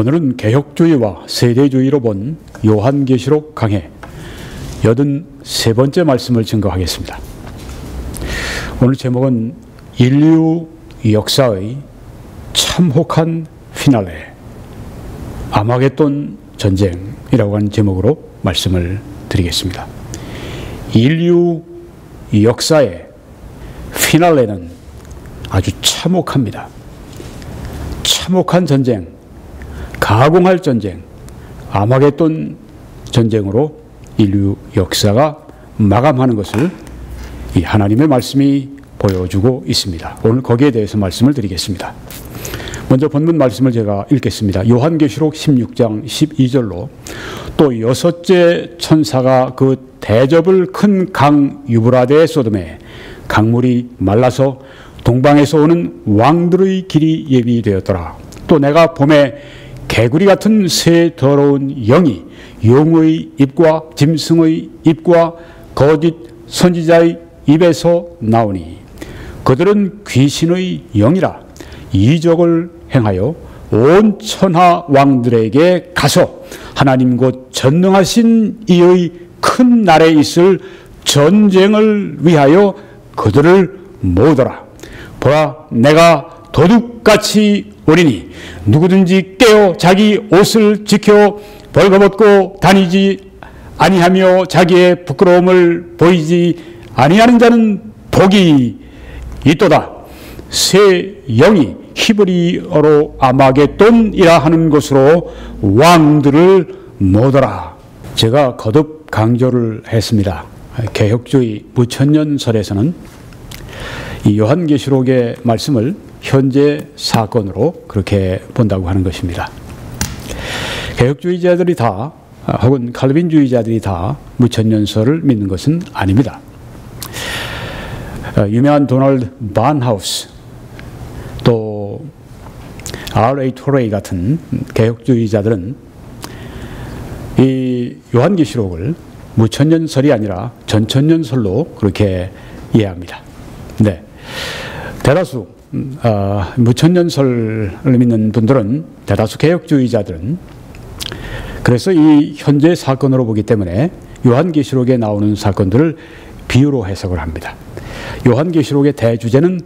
오늘은 개혁주의와 세대주의로 본 요한계시록 강해 83번째 말씀을 증거하겠습니다. 오늘 제목은 인류 역사의 참혹한 피날레, 아마겟돈 전쟁이라고 하는 제목으로 말씀을 드리겠습니다. 인류 역사의 피날레는 아주 참혹합니다. 참혹한 전쟁, 가공할 전쟁, 아마겟돈 전쟁으로 인류 역사가 마감하는 것을 이 하나님의 말씀이 보여주고 있습니다. 오늘 거기에 대해서 말씀을 드리겠습니다. 먼저 본문 말씀을 제가 읽겠습니다. 요한계시록 16장 12절로 또 여섯째 천사가 그 대접을 큰 강 유브라데에 쏟음에 강물이 말라서 동방에서 오는 왕들의 길이 예비되었더라. 또 내가 봄에 개구리 같은 새 더러운 영이 용의 입과 짐승의 입과 거짓 선지자의 입에서 나오니 그들은 귀신의 영이라 이적을 행하여 온 천하 왕들에게 가서 하나님 곧 전능하신 이의 큰 날에 있을 전쟁을 위하여 그들을 모으더라. 보라, 내가 도둑같이 오리니 누구든지 깨어 자기 옷을 지켜 벌거벗고 다니지 아니하며 자기의 부끄러움을 보이지 아니하는 자는 복이 있도다. 새 영이 히브리어로 아마겟돈이라 하는 것으로 왕들을 모으더라. 제가 거듭 강조를 했습니다. 개혁주의 무천년설에서는 이 요한계시록의 말씀을 현재 사건으로 그렇게 본다고 하는 것입니다. 개혁주의자들이 다 혹은 칼빈주의자들이 다 무천년설을 믿는 것은 아닙니다. 유명한 도널드 반하우스 또 R.A. 토레이 같은 개혁주의자들은 이 요한계시록을 무천년설이 아니라 전천년설로 그렇게 이해합니다. 네. 대다수 무천년설을 믿는 분들은, 대다수 개혁주의자들은 그래서 이 현재 사건으로 보기 때문에 요한계시록에 나오는 사건들을 비유로 해석을 합니다. 요한계시록의 대주제는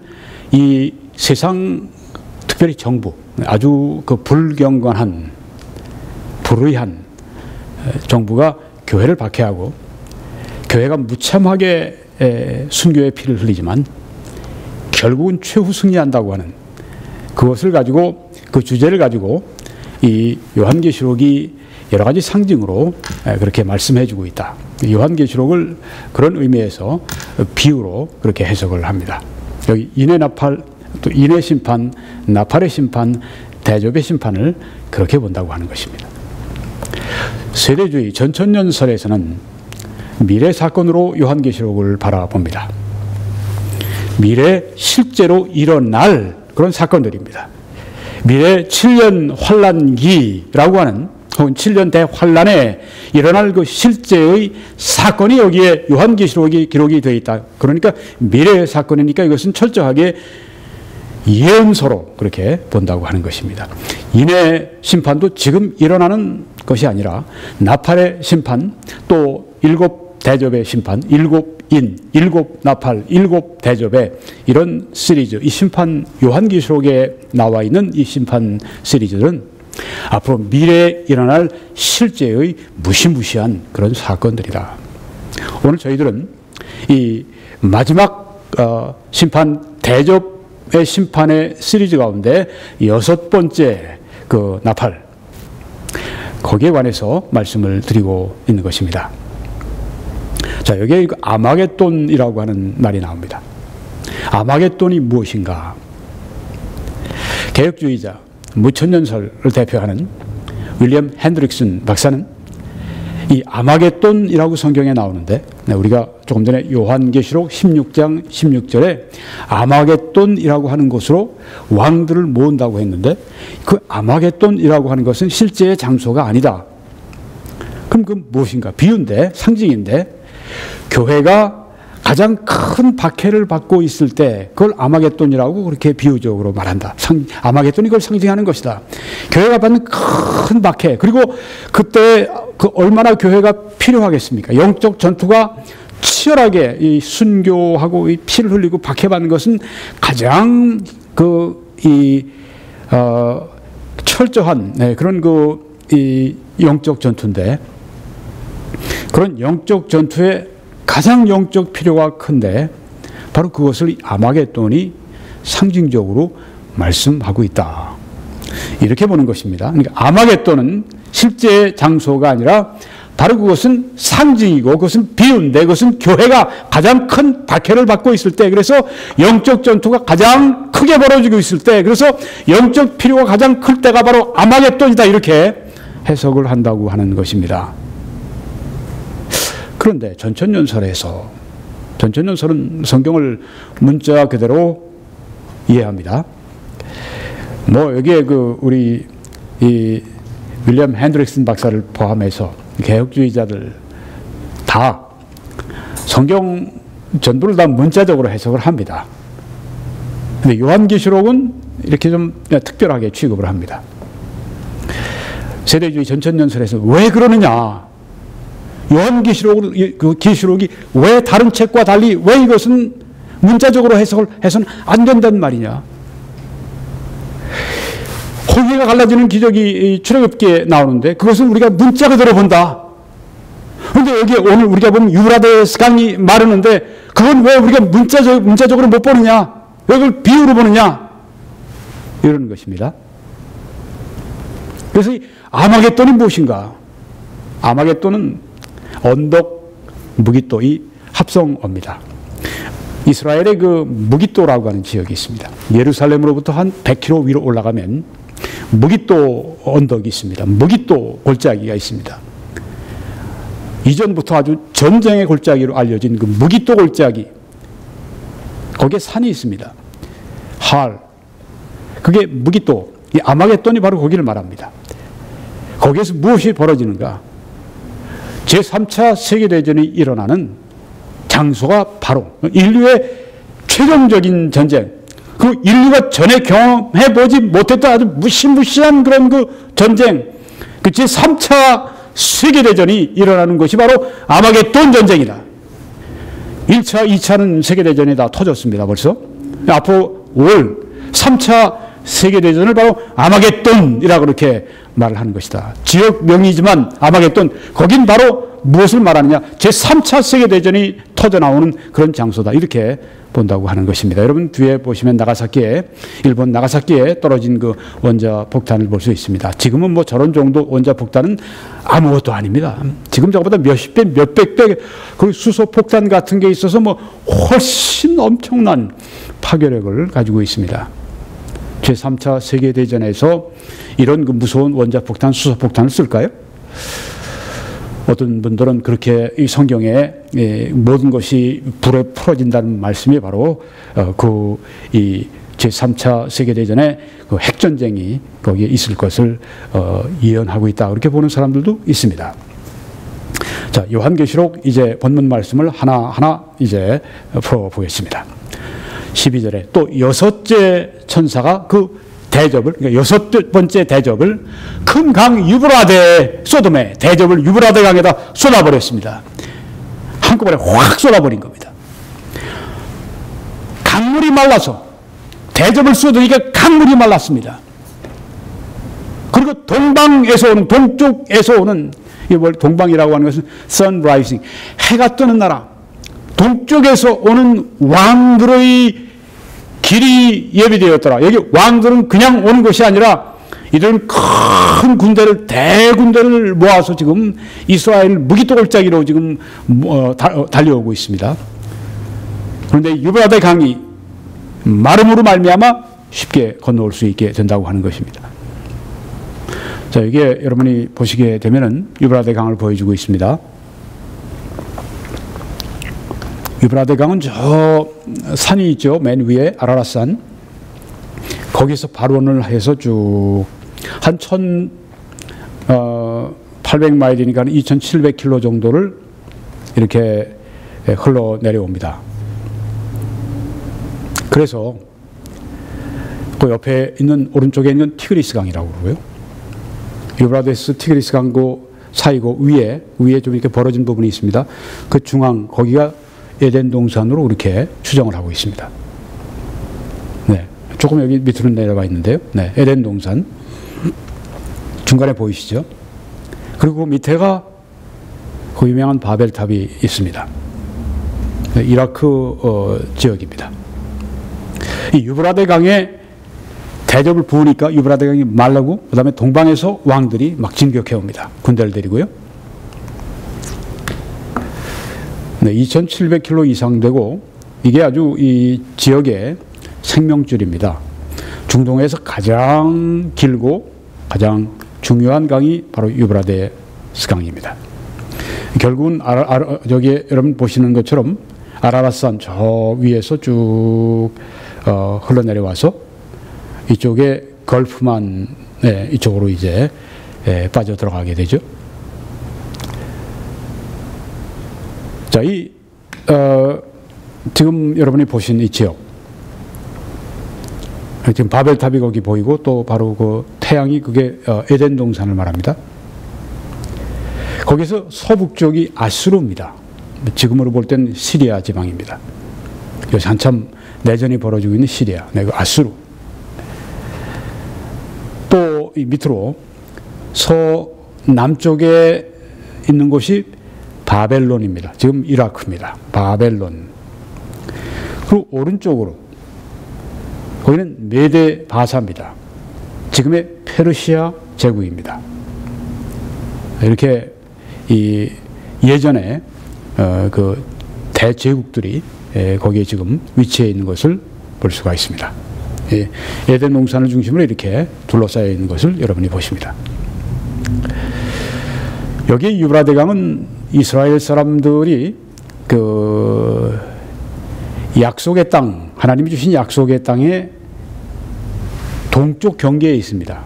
이 세상, 특별히 정부, 아주 그 불경건한 불의한 정부가 교회를 박해하고 교회가 무참하게 순교의 피를 흘리지만 결국은 최후 승리한다고 하는 그것을 가지고, 그 주제를 가지고 이 요한계시록이 여러 가지 상징으로 그렇게 말씀해 주고 있다. 요한계시록을 그런 의미에서 비유로 그렇게 해석을 합니다. 여기 인의 나팔, 또 인의 심판, 나팔의 심판, 대접의 심판을 그렇게 본다고 하는 것입니다. 세대주의 전천년설에서는 미래 사건으로 요한계시록을 바라봅니다. 미래 실제로 일어날 그런 사건들입니다. 미래 7년 환란기라고 하는, 혹은 7년 대환란에 일어날 그 실제의 사건이 여기에 요한계시록이 기록이 되어 있다. 그러니까 미래의 사건이니까 이것은 철저하게 예언서로 그렇게 본다고 하는 것입니다. 인의 심판도 지금 일어나는 것이 아니라 나팔의 심판, 또 일곱 대접의 심판, 일곱 인, 일곱 나팔, 일곱 대접의 이런 시리즈, 이 심판, 요한계시록에 나와 있는 이 심판 시리즈는 앞으로 미래에 일어날 실제의 무시무시한 그런 사건들이다. 오늘 저희들은 이 마지막 심판, 대접의 심판의 시리즈 가운데 6번째 그 나팔, 거기에 관해서 말씀을 드리고 있는 것입니다. 자, 여기에 아마겟돈이라고 하는 말이 나옵니다. 아마겟돈이 무엇인가? 개혁주의자, 무천년설을 대표하는 윌리엄 핸드릭슨 박사는 이 아마겟돈이라고 성경에 나오는데, 우리가 조금 전에 요한계시록 16장 16절에 아마겟돈이라고 하는 것으로 왕들을 모은다고 했는데, 그 아마겟돈이라고 하는 것은 실제의 장소가 아니다. 그럼 그 무엇인가? 비유인데, 상징인데, 교회가 가장 큰 박해를 받고 있을 때 그걸 아마겟돈이라고 그렇게 비유적으로 말한다. 아마겟돈이 그걸 상징하는 것이다. 교회가 받는 큰 박해, 그리고 그때 그 얼마나 교회가 필요하겠습니까? 영적 전투가 치열하게 이 순교하고 이 피를 흘리고 박해받는 것은 가장 철저한 그런 이 영적 전투인데, 그런 영적 전투에 가장 영적 필요가 큰데 바로 그것을 아마겟돈이 상징적으로 말씀하고 있다. 이렇게 보는 것입니다. 그러니까 아마겟돈은 실제 장소가 아니라 바로 그것은 상징이고 그것은 비유인데, 그것은 교회가 가장 큰 박해를 받고 있을 때, 그래서 영적 전투가 가장 크게 벌어지고 있을 때, 그래서 영적 필요가 가장 클 때가 바로 아마겟돈이다, 이렇게 해석을 한다고 하는 것입니다. 그런데 전천연설에서, 전천연설은 성경을 문자 그대로 이해합니다. 여기에 우리 이 윌리엄 핸드릭슨 박사를 포함해서 개혁주의자들 다 성경 전부를 다 문자적으로 해석을 합니다. 근데 요한계시록은 이렇게 좀 특별하게 취급을 합니다. 세대주의 전천연설에서 왜 그러느냐? 계시록이 왜 다른 책과 달리 왜 이것은 문자적으로 해석을 해서는 안 된단 말이냐? 홍해가 갈라지는 기적이 출애굽기에 나오는데 그것은 우리가 문자 그대로 본다. 그런데 여기 오늘 우리가 보면 유브라데스 강이 마르는데 그건 왜 우리가 문자적으로 못 보느냐? 왜 그걸 비유로 보느냐? 이러는 것입니다. 그래서 이 아마겟돈이 무엇인가? 아마겟돈은 언덕, 무기또, 이 합성어입니다. 이스라엘의 무기또라고 하는 지역이 있습니다. 예루살렘으로부터 한 100km 위로 올라가면 무기또 언덕이 있습니다. 무기또 골짜기가 있습니다. 이전부터 아주 전쟁의 골짜기로 알려진 그 무기또 골짜기, 거기에 산이 있습니다. 그게 무기또, 이 아마겟돈이 바로 거기를 말합니다. 거기에서 무엇이 벌어지는가? 제3차 세계대전이 일어나는 장소가 바로 인류의 최종적인 전쟁, 그 인류가 전에 경험해보지 못했던 아주 무시무시한 그런 전쟁, 그 제3차 세계대전이 일어나는 것이 바로 아마겟돈 전쟁이다. 1차, 2차는 세계대전이 다 터졌습니다, 벌써. 앞으로 올 3차 세계대전을 바로 아마겟돈이라고 그렇게 말을 하는 것이다. 지역명이지만 아마겟돈, 거긴 바로 무엇을 말하느냐? 제3차 세계대전이 터져나오는 그런 장소다. 이렇게 본다고 하는 것입니다. 여러분 뒤에 보시면 일본 나가사키에 떨어진 그 원자폭탄을 볼 수 있습니다. 지금은 저런 정도 원자폭탄은 아무것도 아닙니다. 지금 저거보다 몇십 배, 몇백 배, 그 수소폭탄 같은 게 있어서 훨씬 엄청난 파괴력을 가지고 있습니다. 제3차 세계대전에서 이런 무서운 원자폭탄, 수소폭탄을 쓸까요? 어떤 분들은 그렇게 이 성경에 모든 것이 불에 풀어진다는 말씀이 바로 이 제3차 세계대전의 그 핵전쟁이 거기에 있을 것을 예언하고 있다. 그렇게 보는 사람들도 있습니다. 자, 요한계시록 이제 본문 말씀을 하나하나 이제 풀어보겠습니다. 12절에 또 여섯째 천사가 대접을, 그러니까 여섯 번째 대접을 큰 강 유브라데, 소돔의 대접을 유브라데 강에다 쏟아버렸습니다. 한꺼번에 확 쏟아버린 겁니다. 강물이 말라서 대접을 쏟으니까 강물이 말랐습니다. 그리고 동방에서 오는, 동쪽에서 오는, 동방이라고 하는 것은 sunrising, 해가 뜨는 나라, 동쪽에서 오는 왕들의 길이 예비되었더라. 여기 왕들은 그냥 오는 것이 아니라 이런 큰 군대를, 대군대를 모아서 지금 이스라엘 무기또 골짜기로 지금 달려오고 있습니다. 그런데 유브라데 강이 마름으로 말미암아 쉽게 건너올 수 있게 된다고 하는 것입니다. 자, 이게 여러분이 보시게 되면은 유브라데 강을 보여주고 있습니다. 유브라데 강은 저 산이 있죠. 맨 위에 아라랏산. 거기서 발원을 해서 쭉 한 1,800마일이니까 2,700km 정도를 이렇게 흘러내려옵니다. 그래서 그 옆에 있는 오른쪽에 있는 티그리스 강이라고 그러고요. 유브라데스 티그리스 강고 사이고 위에 좀 이렇게 벌어진 부분이 있습니다. 그 중앙 거기가 에덴 동산으로 이렇게 추정을 하고 있습니다. 네, 조금 여기 밑으로 내려가 있는데요. 네, 에덴 동산 중간에 보이시죠? 그리고 밑에가 그 유명한 바벨탑이 있습니다. 네, 이라크 지역입니다. 이 유브라데 강에 대접을 부으니까 유브라데 강이 말라고 그 다음에 동방에서 왕들이 막 진격해 옵니다. 군대를 데리고요. 네, 2700km 이상 되고 이게 아주 이 지역의 생명줄입니다. 중동에서 가장 길고 가장 중요한 강이 바로 유브라데스 강입니다. 결국은 저기 여러분 보시는 것처럼 아라랏산 저 위에서 쭉 흘러내려와서 이쪽에 걸프만 이쪽으로 이제 빠져 들어가게 되죠. 자, 지금 여러분이 보신 이 지역, 지금 바벨탑이 거기 보이고 또 바로 그 태양이 그게 에덴 동산을 말합니다. 거기서 서북쪽이 아수르입니다. 지금으로 볼 때는 시리아 지방입니다. 요새 한참 내전이 벌어지고 있는 시리아, 그 아수르. 또 이 밑으로 남쪽에 있는 곳이 바벨론입니다. 지금 이라크입니다. 바벨론. 그리고 오른쪽으로 거기는 메데 바사입니다. 지금의 페르시아 제국입니다. 이렇게 이 예전에 그 대제국들이 거기에 지금 위치해 있는 것을 볼 수가 있습니다. 에덴 동산을 중심으로 이렇게 둘러싸여 있는 것을 여러분이 보십니다. 여기 유브라데 강은 이스라엘 사람들이 그 약속의 땅, 하나님이 주신 약속의 땅의 동쪽 경계에 있습니다.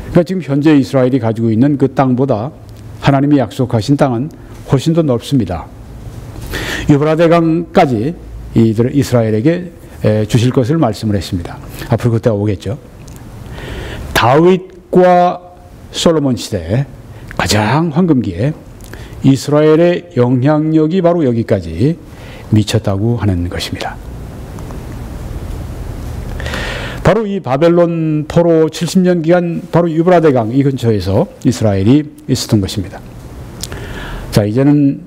그러니까 지금 현재 이스라엘이 가지고 있는 그 땅보다 하나님이 약속하신 땅은 훨씬 더 넓습니다. 유브라데 강까지 이스라엘에게 주실 것을 말씀을 했습니다. 앞으로 그때가 오겠죠. 다윗과 솔로몬 시대 가장 황금기에 이스라엘의 영향력이 바로 여기까지 미쳤다고 하는 것입니다. 바로 이 바벨론 포로 70년 기간 바로 유브라데 강 이 근처에서 이스라엘이 있었던 것입니다. 자, 이제는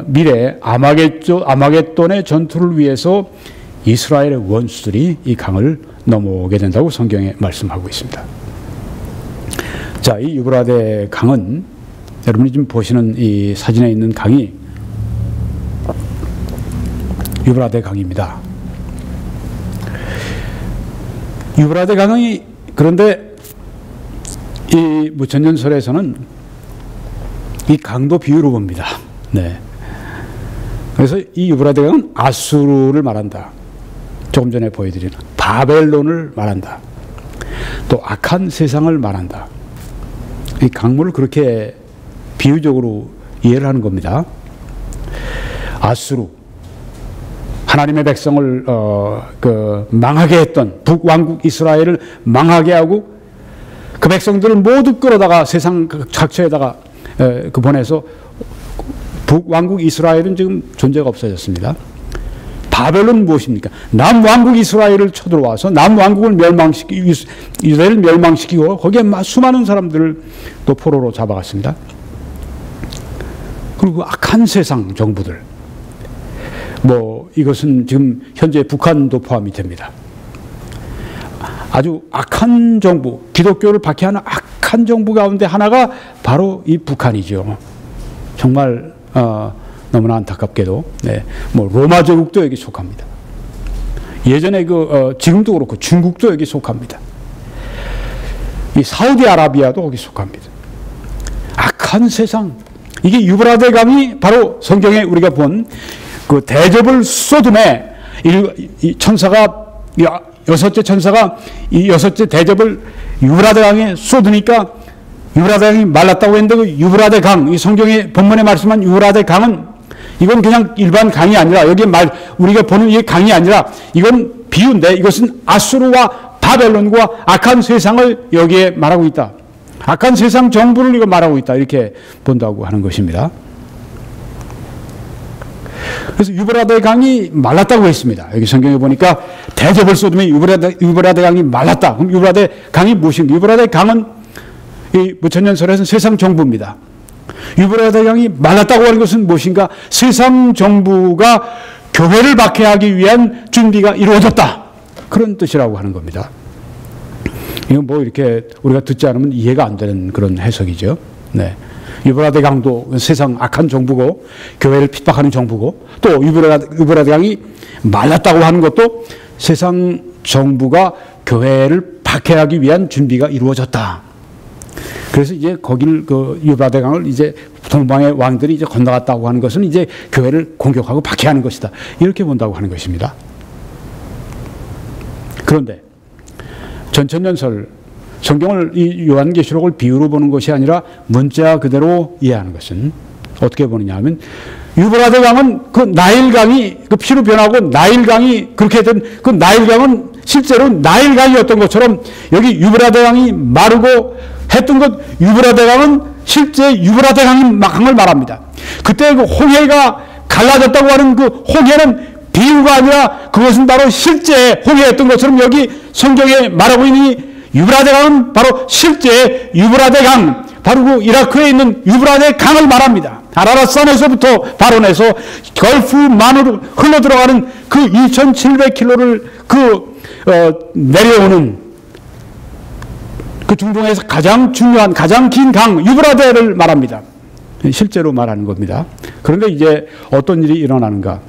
미래 아마겟돈의 전투를 위해서 이스라엘의 원수들이 이 강을 넘어오게 된다고 성경에 말씀하고 있습니다. 자, 이 유브라데 강은 여러분이 지금 보시는 이 사진에 있는 강이 유브라데 강입니다. 유브라데 강이 그런데 이 무천년설에서는 이 강도 비유로 봅니다. 네. 그래서 이 유브라데 강은 아수르를 말한다. 조금 전에 보여드린 바벨론을 말한다. 또 악한 세상을 말한다. 이 강물을 그렇게 비유적으로 이해를 하는 겁니다. 아수르, 하나님의 백성을 망하게 했던 북왕국 이스라엘을 망하게 하고 그 백성들을 모두 끌어다가 세상 각처에다가 보내서 북왕국 이스라엘은 지금 존재가 없어졌습니다. 바벨론은 무엇입니까? 남왕국 이스라엘을 쳐들어와서 남왕국을 이스라엘을 멸망시키고 거기에 수많은 사람들을 또 포로로 잡아갔습니다. 그리고 악한 세상 정부들, 이것은 지금 현재 북한도 포함이 됩니다. 아주 악한 정부, 기독교를 박해하는 악한 정부 가운데 하나가 바로 이 북한이죠. 정말 너무나 안타깝게도 로마 제국도 여기 속합니다. 예전에 지금도 그렇고 중국도 여기 속합니다. 이 사우디아라비아도 거기 속합니다. 악한 세상, 이게 유브라데 강이 바로 성경에 우리가 본 그 대접을 쏟음에 이 천사가 여섯째 천사가 이 여섯째 대접을 유브라데 강에 쏟으니까 유브라데 강이 말랐다고 했는데 그 유브라데 강, 이 성경의 본문에 말씀한 유브라데 강은 이건 그냥 일반 강이 아니라, 여기 우리가 보는 이 강이 아니라, 이건 비유인데, 이것은 아수르와 바벨론과 악한 세상을 여기에 말하고 있다. 악한 세상 정부를 이거 말하고 있다. 이렇게 본다고 하는 것입니다. 그래서 유브라데 강이 말랐다고 했습니다. 여기 성경에 보니까 대접을 쏟으면 유브라데 강이 말랐다. 그럼 유브라데 강이 무엇인가? 유브라데 강은 이 무천년설에서는 세상 정부입니다. 유브라데 강이 말랐다고 하는 것은 무엇인가? 세상 정부가 교회를 박해하기 위한 준비가 이루어졌다. 그런 뜻이라고 하는 겁니다. 이건 뭐 이렇게 우리가 듣지 않으면 이해가 안 되는 그런 해석이죠. 네. 유브라데 강도 세상 악한 정부고 교회를 핍박하는 정부고, 또 유브라데 강이 말랐다고 하는 것도 세상 정부가 교회를 박해하기 위한 준비가 이루어졌다. 그래서 이제 거기를 유브라데 강을 이제 동방의 왕들이 이제 건너갔다고 하는 것은 이제 교회를 공격하고 박해하는 것이다. 이렇게 본다고 하는 것입니다. 그런데 전천년설 성경을 이 요한계시록을 비유로 보는 것이 아니라 문자 그대로 이해하는 것은 어떻게 보느냐 하면, 유브라데 강은 그 나일강이 그 피로 변하고 나일강이 그렇게 된 그 나일강은 실제로 나일강이었던 것처럼 여기 유브라데 강이 마르고 했던 것, 유브라데 강은 실제 유브라데 강을 말합니다. 그때 그 홍해가 갈라졌다고 하는 그 홍해는 비유가 아니라 그것은 바로 실제 홍해였던 것처럼 여기 성경에 말하고 있는 이 유브라데 강은 바로 실제 유브라데 강, 바로 그 이라크에 있는 유브라데 강을 말합니다. 아라랏산에서부터 발원해서 걸프만으로 흘러 들어가는 그 2,700km를 내려오는 그 중동에서 가장 중요한, 가장 긴 강 유브라데를 말합니다. 실제로 말하는 겁니다. 그런데 이제 어떤 일이 일어나는가?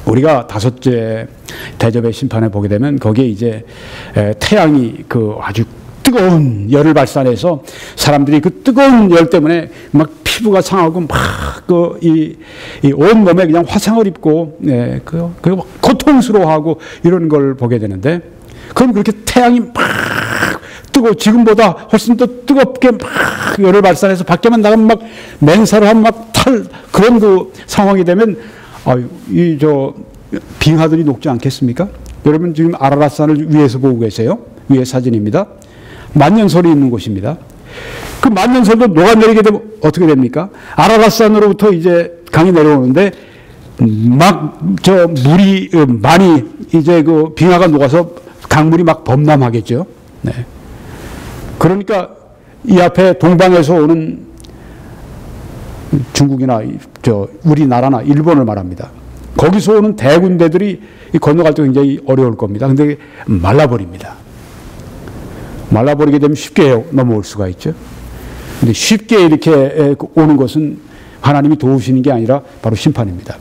우리가 다섯째 대접의 심판에 보게 되면 거기에 이제 태양이 그 아주 뜨거운 열을 발산해서 사람들이 그 뜨거운 열 때문에 막 피부가 상하고 막 이 온몸에 그냥 화상을 입고, 그 고통스러워하고 이런 걸 보게 되는데, 그럼 그렇게 태양이 막 뜨고 지금보다 훨씬 더 뜨겁게 막 열을 발산해서 밖에만 나가면 막 맨살을 하면 막 그런 그 상황이 되면, 빙하들이 녹지 않겠습니까? 여러분 지금 아라랏산을 위에서 보고 계세요. 위에 사진입니다. 만년설이 있는 곳입니다. 그 만년설도 녹아내리게 되면 어떻게 됩니까? 아라랏산으로부터 이제 강이 내려오는데 물이 많이 이제 그 빙하가 녹아서 강물이 막 범람하겠죠. 네. 그러니까 이 앞에 동방에서 오는 중국이나 우리나라나 일본을 말합니다. 거기서 오는 대군대들이 건너갈 때 굉장히 어려울 겁니다. 근데 말라버립니다. 말라버리게 되면 쉽게 넘어올 수가 있죠. 근데 쉽게 이렇게 오는 것은 하나님이 도우시는 게 아니라 바로 심판입니다.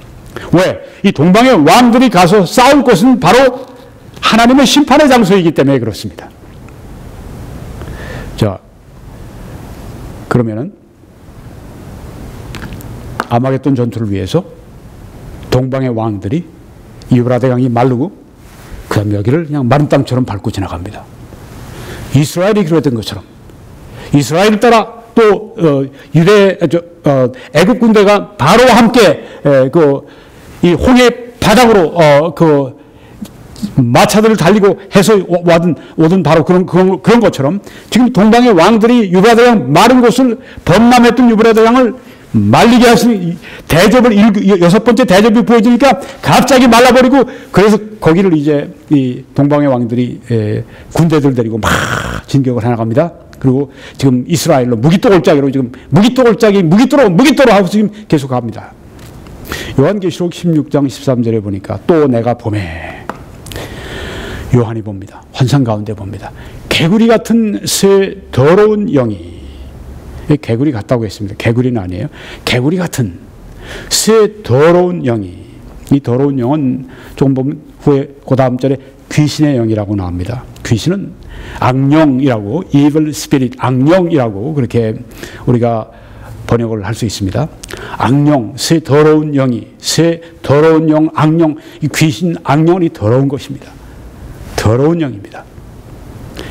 왜? 이 동방의 왕들이 가서 싸울 것은 바로 하나님의 심판의 장소이기 때문에 그렇습니다. 자, 그러면은 아마겟돈 전투를 위해서 동방의 왕들이 유브라데 강이 마르고 그 다음 여기를 그냥 마른 땅처럼 밟고 지나갑니다. 이스라엘이 그랬던 것처럼 이스라엘을 따라 또 애굽 군대가 바로와 함께 이 홍해 바닥으로 마차들을 달리고 해서 오든 바로 그런 것처럼 지금 동방의 왕들이 유브라데 강 마른 곳을 범람했던 유브라데 강을 말리게 하시는 대접을 6번째 대접이 보여지니까 갑자기 말라버리고, 그래서 거기를 이제 이 동방의 왕들이 군대들 데리고 막 진격을 해나갑니다. 그리고 지금 이스라엘로 무기토골짜기로 지금 무기토로 하고 지금 계속 갑니다. 요한계시록 16장 13절에 보니까 또 내가 봄에 요한이 봅니다. 환상 가운데 봅니다. 개구리 같은 새 더러운 영이, 개구리 같다고 했습니다. 개구리는 아니에요. 개구리 같은 새 더러운 영이, 이 더러운 영은 조금 보면 후에 그 다음 절에 귀신의 영이라고 나옵니다. 귀신은 악령이라고, evil spirit, 악령이라고 그렇게 우리가 번역을 할 수 있습니다. 악령, 새 더러운 영이, 새 더러운 영, 악령, 이 귀신, 악령이 더러운 것입니다. 더러운 영입니다.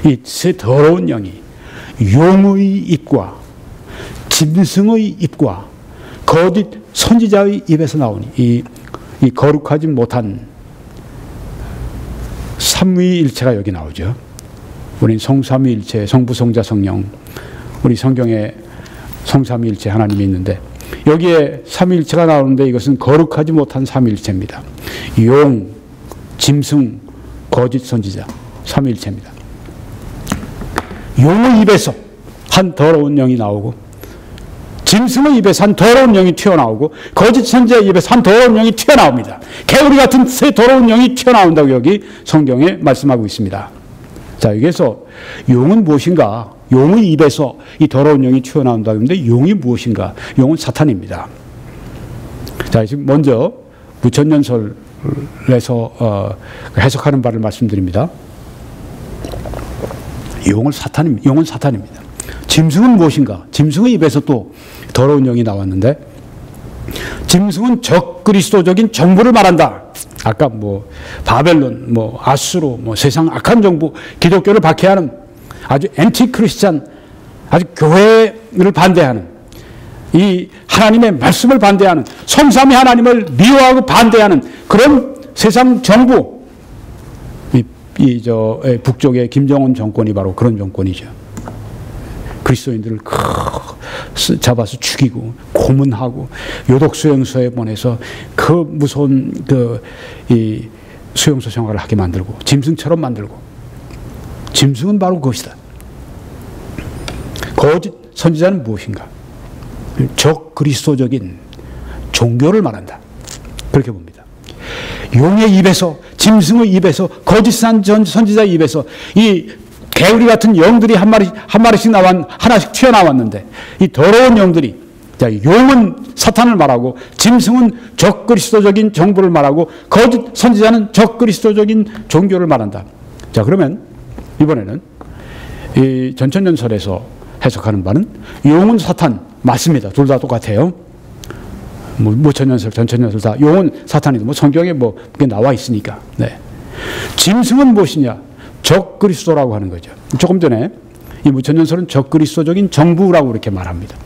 이 새 더러운 영이 용의 입과 짐승의 입과 거짓 선지자의 입에서 나오니 이 거룩하지 못한 삼위일체가 여기 나오죠. 우리 성삼위일체, 성부, 성자, 성령. 우리 성경에 성삼위일체 하나님이 있는데 여기에 삼위일체가 나오는데 이것은 거룩하지 못한 삼위일체입니다. 용, 짐승, 거짓 선지자, 삼위일체입니다. 용의 입에서 한 더러운 영이 나오고 짐승의 입에서 한 더러운 영이 튀어나오고 거짓 선지자의 입에서 한 더러운 영이 튀어나옵니다. 개구리 같은 새 더러운 영이 튀어나온다고 여기 성경에 말씀하고 있습니다. 자, 여기에서 용은 무엇인가? 용의 입에서 이 더러운 영이 튀어나온다고 하는데 용이 무엇인가? 용은 사탄입니다. 자, 지금 먼저 무천년설에서 해석하는 바를 말씀드립니다. 용은 사탄입니다. 짐승은 무엇인가? 짐승의 입에서 또 더러운 영이 나왔는데 짐승은 적그리스도적인 정부를 말한다. 아까 뭐 바벨론, 뭐 아수르, 뭐 세상 악한 정부, 기독교를 박해하는 아주 엔티크리스찬, 아주 교회를 반대하는 이 하나님의 말씀을 반대하는 성삼위 하나님을 미워하고 반대하는 그런 세상 정부, 북쪽의 김정은 정권이 바로 그런 정권이죠. 그리스도인들을 잡아서 죽이고 고문하고 요독 수용소에 보내서 그 무서운 이 수용소 생활을 하게 만들고 짐승처럼 만들고 짐승은 바로 그것이다. 거짓 선지자는 무엇인가? 적그리스도적인 종교를 말한다. 그렇게 봅니다. 용의 입에서 짐승의 입에서 거짓 선지자의 입에서 이 개구리 같은 영들이 한 마리씩 하나씩 튀어나왔는데 이 더러운 영들이, 자, 용은 사탄을 말하고 짐승은 적그리스도적인 정부를 말하고 거짓 선지자는 적그리스도적인 종교를 말한다. 자, 그러면 이번에는 이 전천년설에서 해석하는 바는 용은 사탄 맞습니다. 둘 다 똑같아요. 무천년설, 전천년설 다 용은 사탄이다. 뭐 성경에 뭐 그게 나와 있으니까. 네. 짐승은 무엇이냐? 적그리스도라고 하는 거죠. 조금 전에 이 무천년설은 적그리스도적인 정부라고 이렇게 말합니다.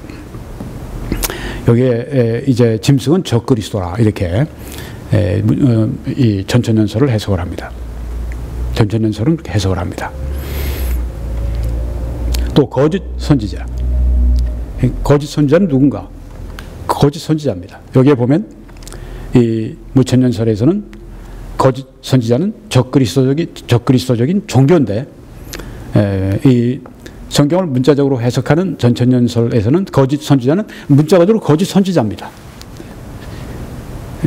여기에 이제 짐승은 적그리스도라 이렇게 이 전천년설을 해석을 합니다. 전천년설은 그렇게 해석을 합니다. 또 거짓 선지자. 거짓 선지자는 누군가? 거짓 선지자입니다. 여기에 보면 이 무천년설에서는 거짓 선지자는 적그리스도적인 종교인데 이 성경을 문자적으로 해석하는 전천년설에서는 거짓 선지자는 문자 그대로 거짓 선지자입니다.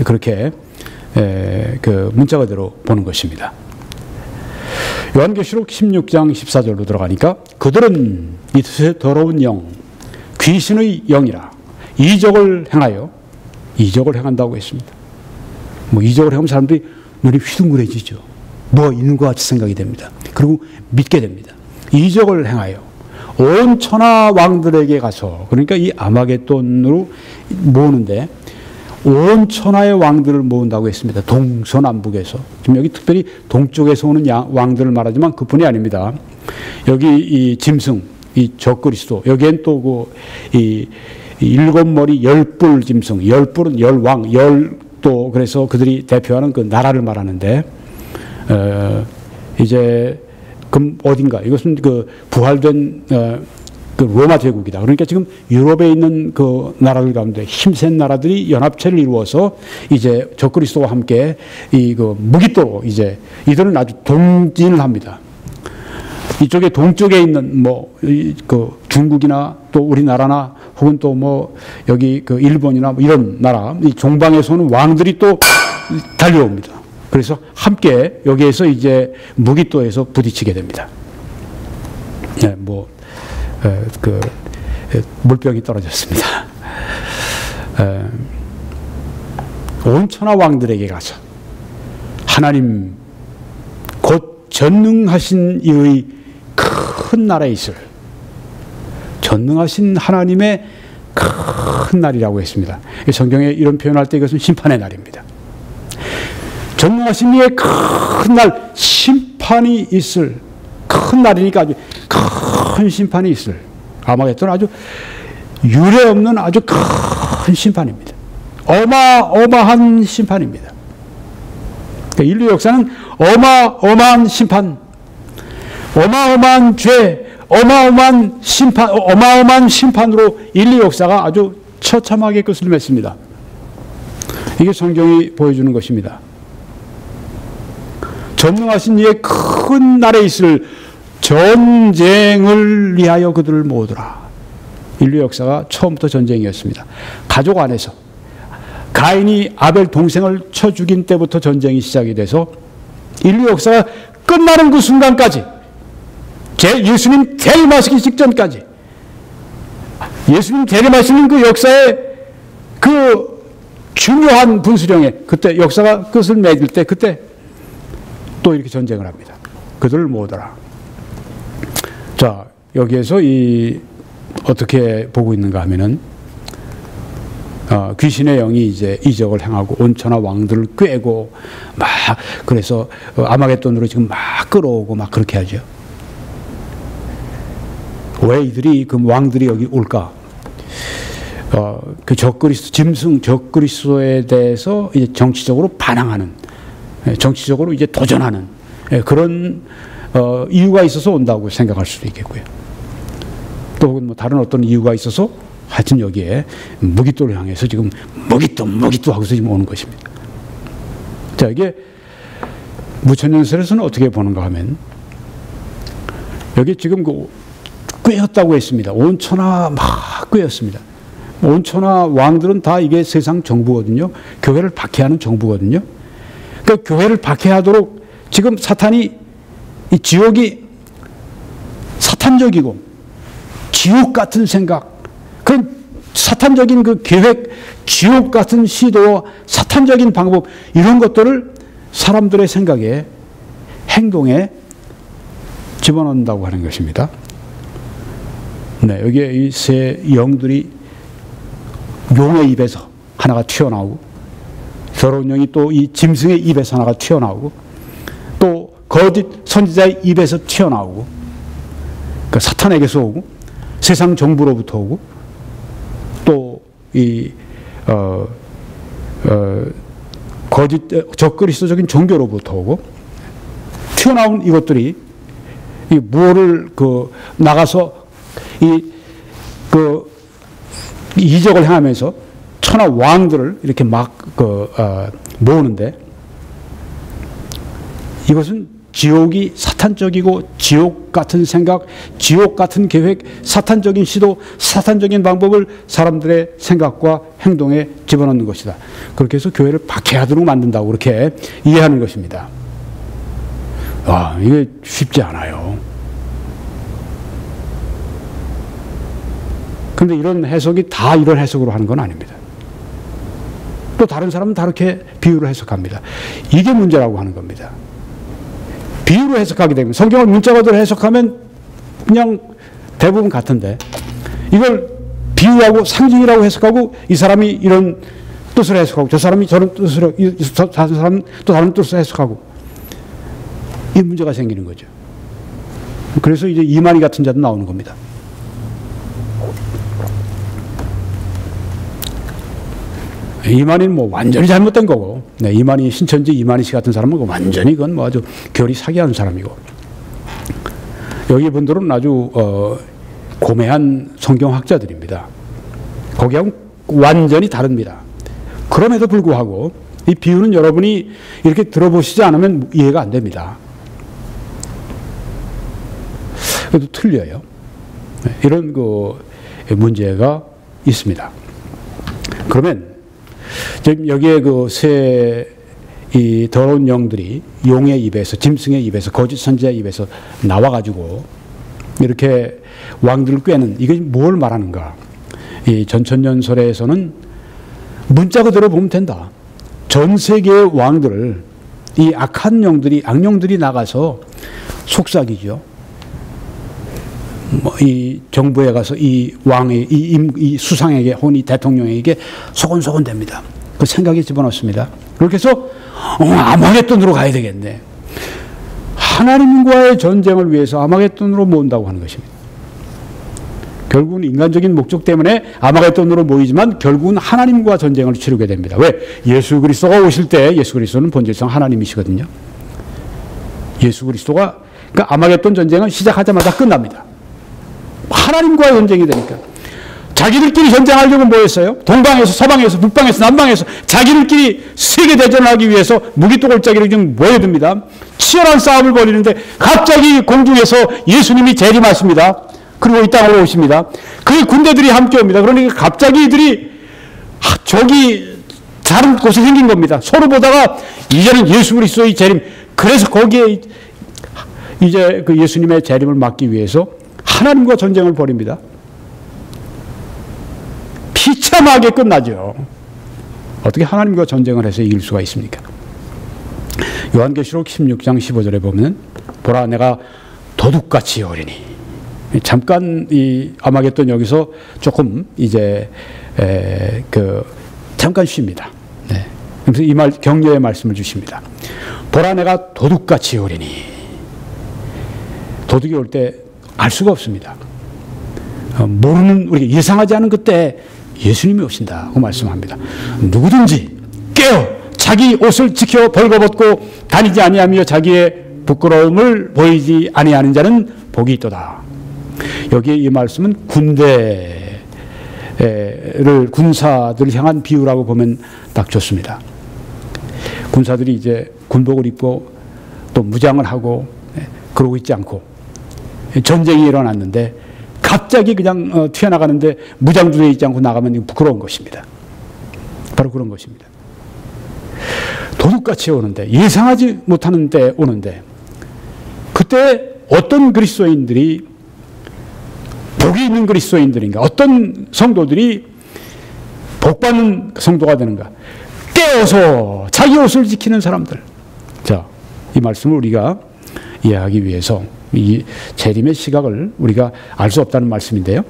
그렇게 그 문자 그대로 보는 것입니다. 요한계시록 16장 14절로 들어가니까 그들은 이 더러운 영, 귀신의 영이라 이적을 행한다고 했습니다. 뭐 이적을 행하면 사람들이 눈이 휘둥그레지죠. 뭐가 있는 것 같이 생각이 됩니다. 그리고 믿게 됩니다. 이적을 행하여 온 천하 왕들에게 가서, 그러니까 이 아마겟돈으로 모으는데 온 천하의 왕들을 모은다고 했습니다. 동서남북에서. 지금 여기 특별히 동쪽에서 오는 왕들을 말하지만 그뿐이 아닙니다. 여기 이 짐승, 이 적그리스도, 여기엔 또 이 일곱 머리 열뿔 짐승, 열뿔은 열왕, 또 그래서 그들이 대표하는 그 나라를 말하는데 이제 그럼 어딘가 이것은 그 부활된 그 로마 제국이다. 그러니까 지금 유럽에 있는 그 나라들 가운데 힘센 나라들이 연합체를 이루어서 이제 적그리스도와 함께 이 그 무기토로 이제 이들은 아주 동진을 합니다. 이쪽에 동쪽에 있는 뭐 그 중국이나 또 우리나라나 혹은 또 뭐 여기 그 일본이나 뭐 이런 나라 이 종방에서 오는 왕들이 또 달려옵니다. 그래서 함께 여기에서 이제 무기토에서 부딪히게 됩니다. 네, 그 물병이 떨어졌습니다. 온 천하 왕들에게 가서 하나님 곧 전능하신 이의 큰 나라에 있을 전능하신 하나님의 큰 날이라고 했습니다. 성경에 이런 표현할 때 이것은 심판의 날입니다. 전능하신 이의 큰 날, 심판이 있을 큰 날이니까 아주 큰 심판이 있을 아마겟돈 아주 유례 없는 아주 큰 큰 심판입니다. 어마어마한 심판입니다. 인류 역사는 어마어마한 심판, 어마어마한 죄, 어마어마한 심판으로 인류 역사가 아주 처참하게 끝을 맺습니다. 이게 성경이 보여주는 것입니다. 전능하신 이의 큰 날에 있을 전쟁을 위하여 그들을 모으더라. 인류 역사가 처음부터 전쟁이었습니다. 가족 안에서 가인이 아벨 동생을 쳐 죽인 때부터 전쟁이 시작이 돼서 인류 역사가 끝나는 그 순간까지, 예수님 재림하시기 직전까지, 예수님 재림하시는 그 역사의 그 중요한 분수령에, 그때 역사가 끝을 맺을 때, 그때 또 이렇게 전쟁을 합니다. 그들을 모으더라. 자, 여기에서 어떻게 보고 있는가 하면은, 귀신의 영이 이제 이적을 행하고 온천하 왕들을 꿰고 그래서 아마겟돈으로 지금 끌어오고 그렇게 하죠. 왜 이들이, 그 왕들이 여기 올까? 그 짐승 적그리스도에 대해서 이제 정치적으로 반항하는, 정치적으로 이제 도전하는 그런 이유가 있어서 온다고 생각할 수도 있겠고요. 또 혹은 다른 어떤 이유가 있어서 하여튼 여기에 무깃돌을 향해서 지금 무깃도 하고서 지금 오는 것입니다. 자, 이게 무천년설에서는 어떻게 보는가 하면, 여기 지금 꿰었다고 했습니다. 온천하 꿰었습니다. 온천하 왕들은 다 이게 세상 정부거든요. 교회를 박해하는 정부거든요. 그 교회를 박해하도록 지금 사탄이, 이 지옥이 사탄적이고 지옥 같은 생각, 그 사탄적인 그 계획, 지옥 같은 시도, 사탄적인 방법, 이런 것들을 사람들의 생각에, 행동에 집어넣는다고 하는 것입니다. 네, 여기에 이 세 영들이 용의 입에서 하나가 튀어나오고, 더러운 영이 또 이 짐승의 입에서 하나가 튀어나오고, 또 거짓 선지자의 입에서 튀어나오고, 그 사탄에게서 오고, 세상 정부로부터 오고, 또 이 거짓 적그리스도적인 종교로부터 오고, 튀어나온 이것들이 무엇을 나가서 이적을 행하면서 천하 왕들을 이렇게 모으는데, 이것은 지옥이 사탄적이고 지옥 같은 생각, 지옥 같은 계획, 사탄적인 시도, 사탄적인 방법을 사람들의 생각과 행동에 집어넣는 것이다. 그렇게 해서 교회를 박해하도록 만든다고 그렇게 이해하는 것입니다. 이게 쉽지 않아요. 그런데 이런 해석이 다 이런 해석으로 하는 건 아닙니다. 또 다른 사람은 다르게 비유로 해석합니다. 이게 문제라고 하는 겁니다. 비유로 해석하게 되면, 성경을 문자 그대로 해석하면 그냥 대부분 같은데, 이걸 비유하고 상징이라고 해석하고, 이 사람이 이런 뜻으로 해석하고, 저 사람이 저런 뜻으로, 다른 사람은 또 다른 뜻으로 해석하고, 이 문제가 생기는 거죠. 그래서 이제 이만희 같은 자도 나오는 겁니다. 이만희는 완전히 잘못된 거고, 네, 이만희, 신천지 이만희 씨 같은 사람은 완전히 그건 아주 결이 사기하는 사람이고, 여기 분들은 아주 고매한 성경학자들입니다. 거기하고 완전히 다릅니다. 그럼에도 불구하고 이 비유는 여러분이 이렇게 들어보시지 않으면 이해가 안 됩니다. 그래도 틀려요. 이런 문제가 있습니다. 그러면 지금 여기에 이 더러운 영들이 용의 입에서, 짐승의 입에서, 거짓 선지자의 입에서 나와가지고 이렇게 왕들을 꿰는, 이게 뭘 말하는가? 이 전천년설에서는 문자 그대로 보면 된다. 전 세계의 왕들을 이 악한 영들이, 악령들이 나가서 속삭이죠. 이 정부에 가서 이 왕의, 이 수상에게, 혹은 이 대통령에게 소곤소곤 됩니다. 그 생각이 집어넣습니다. 그렇게 해서 아마겟돈으로 가야 되겠네. 하나님과의 전쟁을 위해서 아마겟돈으로 모은다고 하는 것입니다. 결국은 인간적인 목적 때문에 아마겟돈으로 모이지만 결국은 하나님과 전쟁을 치르게 됩니다. 왜? 예수 그리스도가 오실 때 예수 그리스도는 본질상 하나님이시거든요. 예수 그리스도가 그러니까 아마겟돈 전쟁은 시작하자마자 끝납니다. 하나님과의 전쟁이 되니까. 자기들끼리 전쟁하려고 뭐했어요? 동방에서 서방에서 북방에서 남방에서 자기들끼리 세계 대전을 하기 위해서 무기토골짜기로 지금 모여듭니다. 치열한 싸움을 벌이는데 갑자기 공중에서 예수님이 재림하십니다. 그리고 이 땅으로 오십니다. 그 군대들이 함께 옵니다. 그러니까 갑자기 이들이 저기 다른 곳에 생긴 겁니다. 서로 보다가 이제는 예수 그리스도의 재림. 그래서 거기에 이제 그 예수님의 재림을 막기 위해서 하나님과 전쟁을 벌입니다. 비참하게 끝나죠. 어떻게 하나님과 전쟁을 해서 이길 수가 있습니까? 요한계시록 16장 15절에 보면 보라 내가 도둑같이 오리니. 잠깐 이 아마겟돈 여기서 조금 이제 잠깐 쉽니다. 네. 그래서 이 말 격려의 말씀을 주십니다. 보라 내가 도둑같이 오리니. 도둑이 올 때 알 수가 없습니다. 모르는 우리가 예상하지 않은 그때 예수님이 오신다고 말씀합니다. 누구든지 깨어 자기 옷을 지켜 벌거벗고 다니지 아니하며 자기의 부끄러움을 보이지 아니하는 자는 복이 있도다. 여기에 이 말씀은 군사들을 향한 비유라고 보면 딱 좋습니다. 군사들이 이제 군복을 입고 또 무장을 하고 그러고 있지 않고 전쟁이 일어났는데 갑자기 그냥 튀어나가는데 무장주에 있지 않고 나가면 부끄러운 것입니다. 바로 그런 것입니다. 도둑같이 오는데 예상하지 못하는 때 오는데 그때 어떤 그리스도인들이 복이 있는 그리스도인들인가? 어떤 성도들이 복받는 성도가 되는가? 깨어서 자기 옷을 지키는 사람들. 자, 이 말씀을 우리가 이해하기 위해서 이 재림의 시각을 우리가 알 수 없다는 말씀인데요.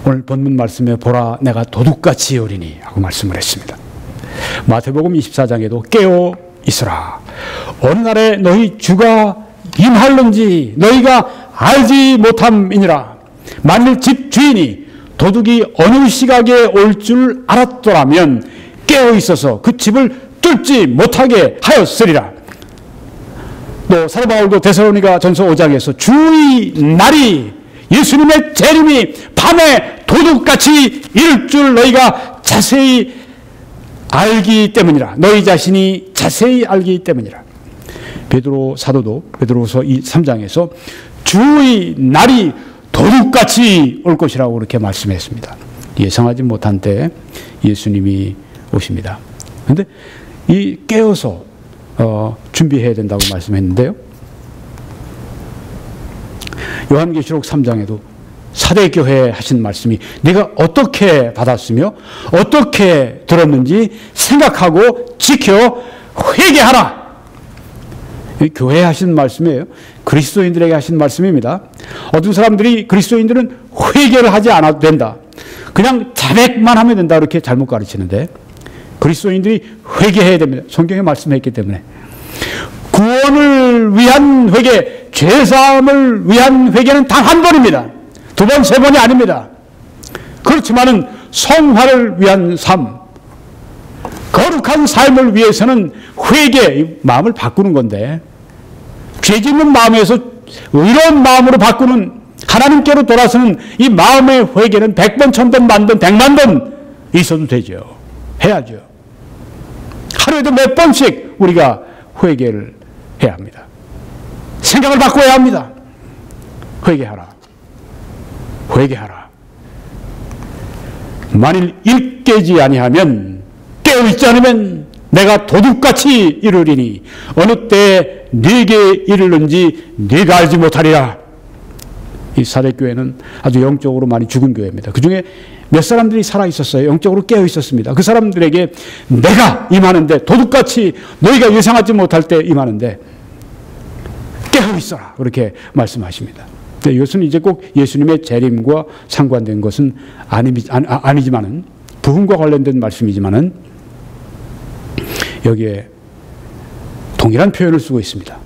오늘 본문 말씀에 보라 내가 도둑같이 오리니 하고 말씀을 했습니다. 마태복음 24장에도 깨어 있으라. 어느 날에 너희 주가 임할는지 너희가 알지 못함이니라. 만일 집 주인이 도둑이 어느 시각에 올 줄 알았더라면 깨어 있어서 그 집을 뚫지 못하게 하였으리라. 또 사도 바울도 데살로니가 전서 5장에서 주의 날이 예수님의 재림이 밤에 도둑같이 이를 줄 너희가 자세히 알기 때문이라. 너희 자신이 자세히 알기 때문이라. 베드로 사도도 베드로서 3장에서 주의 날이 도둑같이 올 것이라고 그렇게 말씀했습니다. 예상하지 못한 때 예수님이 오십니다. 그런데 이 깨어서 준비해야 된다고 말씀했는데요. 요한계시록 3장에도 사대교회에 하신 말씀이 네가 어떻게 받았으며 어떻게 들었는지 생각하고 지켜 회개하라. 교회에 하신 말씀이에요. 그리스도인들에게 하신 말씀입니다. 어떤 사람들이 그리스도인들은 회개를 하지 않아도 된다. 그냥 자백만 하면 된다. 이렇게 잘못 가르치는데 그리스도인들이 회개해야 됩니다. 성경에 말씀했기 때문에. 구원을 위한 회개, 죄사함을 위한 회개는 단 한 번입니다. 두 번, 세 번이 아닙니다. 그렇지만은 성화를 위한 삶, 거룩한 삶을 위해서는 회개, 마음을 바꾸는 건데 죄 짓는 마음에서 의로운 마음으로 바꾸는 하나님께로 돌아서는 이 마음의 회개는 100번, 1000번, 만번, 100만 번 있어도 되죠. 해야죠. 하루에도 몇 번씩 우리가 회개를 해야 합니다. 생각을 바꿔야 합니다. 회개하라. 회개하라. 만일 일 깨지 아니하면 깨어있지 않으면 내가 도둑같이 이르리니 어느 때 네게 이르는지 네가 알지 못하리라. 이 사대교회는 아주 영적으로 많이 죽은 교회입니다. 그 중에 몇 사람들이 살아있었어요. 영적으로 깨어있었습니다. 그 사람들에게 내가 임하는데 도둑같이 너희가 예상하지 못할 때 임하는데 깨어있어라. 그렇게 말씀하십니다. 이것은 이제 꼭 예수님의 재림과 상관된 것은 아니지만은 부흥과 관련된 말씀이지만은 여기에 동일한 표현을 쓰고 있습니다.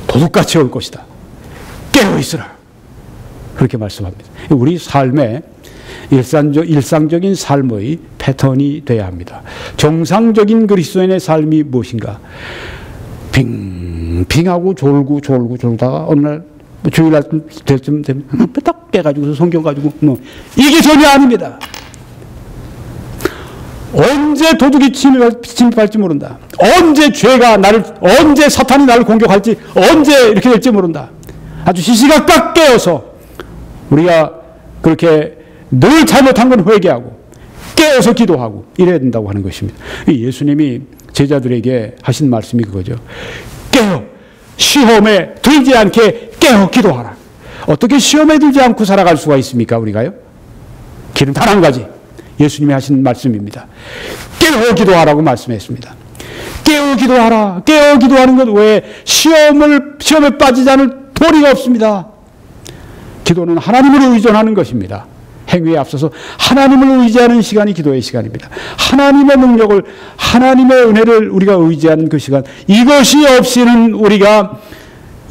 도둑같이 올 것이다. 깨어있으라. 그렇게 말씀합니다. 우리 삶의 일상적인 삶의 패턴이 돼야 합니다. 정상적인 그리스도인의 삶이 무엇인가? 빙빙하고 졸다가 어느 날 주일날 될쯤 되면 딱 깨가지고 성경 가지고 이게 전혀 아닙니다. 언제 도둑이 침입할지 모른다. 언제 사탄이 나를 공격할지, 언제 이렇게 될지 모른다. 아주 시시각각 깨어서 우리가 그렇게 늘 잘못한 건 회개하고 깨어서 기도하고 이래야 된다고 하는 것입니다. 예수님이 제자들에게 하신 말씀이 그거죠. 깨어 시험에 들지 않게 깨어 기도하라. 어떻게 시험에 들지 않고 살아갈 수가 있습니까? 우리가요? 길은 단 한 가지. 예수님이 하신 말씀입니다. 깨어 기도하라고 말씀했습니다. 깨어 기도하라. 깨어 기도하는 것 외에 시험에 빠지지 않을 도리가 없습니다. 기도는 하나님을 의존하는 것입니다. 행위에 앞서서 하나님을 의지하는 시간이 기도의 시간입니다. 하나님의 능력을, 하나님의 은혜를 우리가 의지하는 그 시간, 이것이 없이는 우리가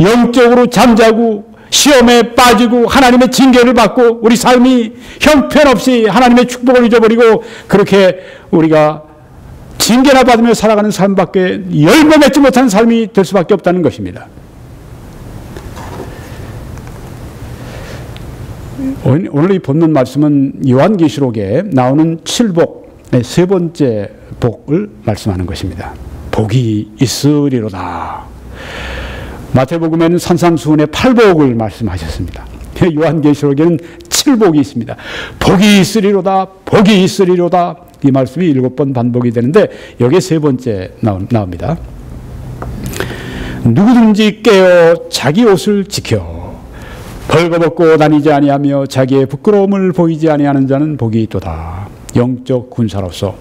영적으로 잠자고 시험에 빠지고 하나님의 징계를 받고 우리 삶이 형편없이 하나님의 축복을 잊어버리고 그렇게 우리가 징계나 받으며 살아가는 삶밖에 열매 맺지 못하는 삶이 될 수밖에 없다는 것입니다. 오늘 이 본문 말씀은 요한계시록에 나오는 7복의 세 번째 복을 말씀하는 것입니다. 복이 있으리로다. 마태복음에는 산상수훈의 8복을 말씀하셨습니다. 요한계시록에는 7복이 있습니다. 복이 있으리로다. 복이 있으리로다. 이 말씀이 7번 반복이 되는데 여기에 세 번째 나옵니다. 누구든지 깨어 자기 옷을 지켜 벌거벗고 다니지 아니하며 자기의 부끄러움을 보이지 아니하는 자는 복이 있도다. 영적 군사로서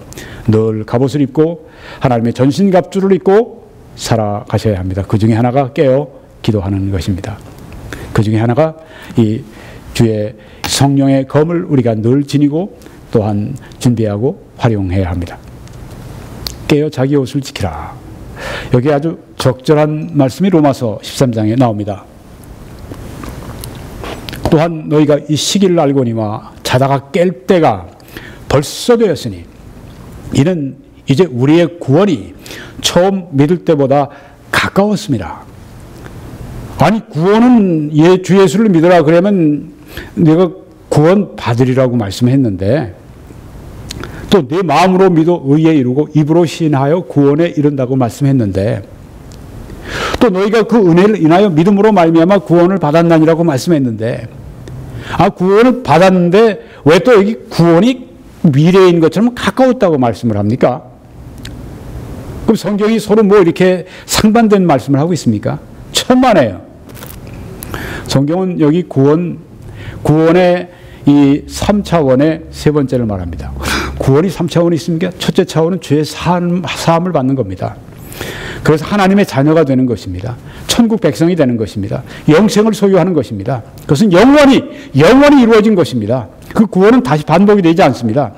늘 갑옷을 입고 하나님의 전신갑주를 입고 살아가셔야 합니다. 그 중에 하나가 깨어 기도하는 것입니다. 그 중에 하나가 이 주의 성령의 검을 우리가 늘 지니고 또한 준비하고 활용해야 합니다. 깨어 자기 옷을 지키라. 여기 아주 적절한 말씀이 로마서 13장에 나옵니다. 또한 너희가 이 시기를 알거니와 자다가 깰 때가 벌써 되었으니 이는 이제 우리의 구원이 처음 믿을 때보다 가까웠습니다. 아니 구원은 주 예수를 믿어라 그러면 내가 구원 받으리라고 말씀했는데 또 내 마음으로 믿어 의에 이르고 입으로 시인하여 구원에 이른다고 말씀했는데 또 너희가 그 은혜를 인하여 믿음으로 말미암아 구원을 받았나니라고 말씀했는데 구원을 받았는데 왜 또 여기 구원이 미래인 것처럼 가까웠다고 말씀을 합니까? 그럼 성경이 서로 뭐 이렇게 상반된 말씀을 하고 있습니까? 천만에요. 성경은 여기 구원의 이 3차원의 세 번째를 말합니다. 구원이 3차원이 있습니까? 첫째 차원은 죄의 사함을 받는 겁니다. 그래서 하나님의 자녀가 되는 것입니다. 천국 백성이 되는 것입니다. 영생을 소유하는 것입니다. 그것은 영원히 이루어진 것입니다. 그 구원은 다시 반복이 되지 않습니다.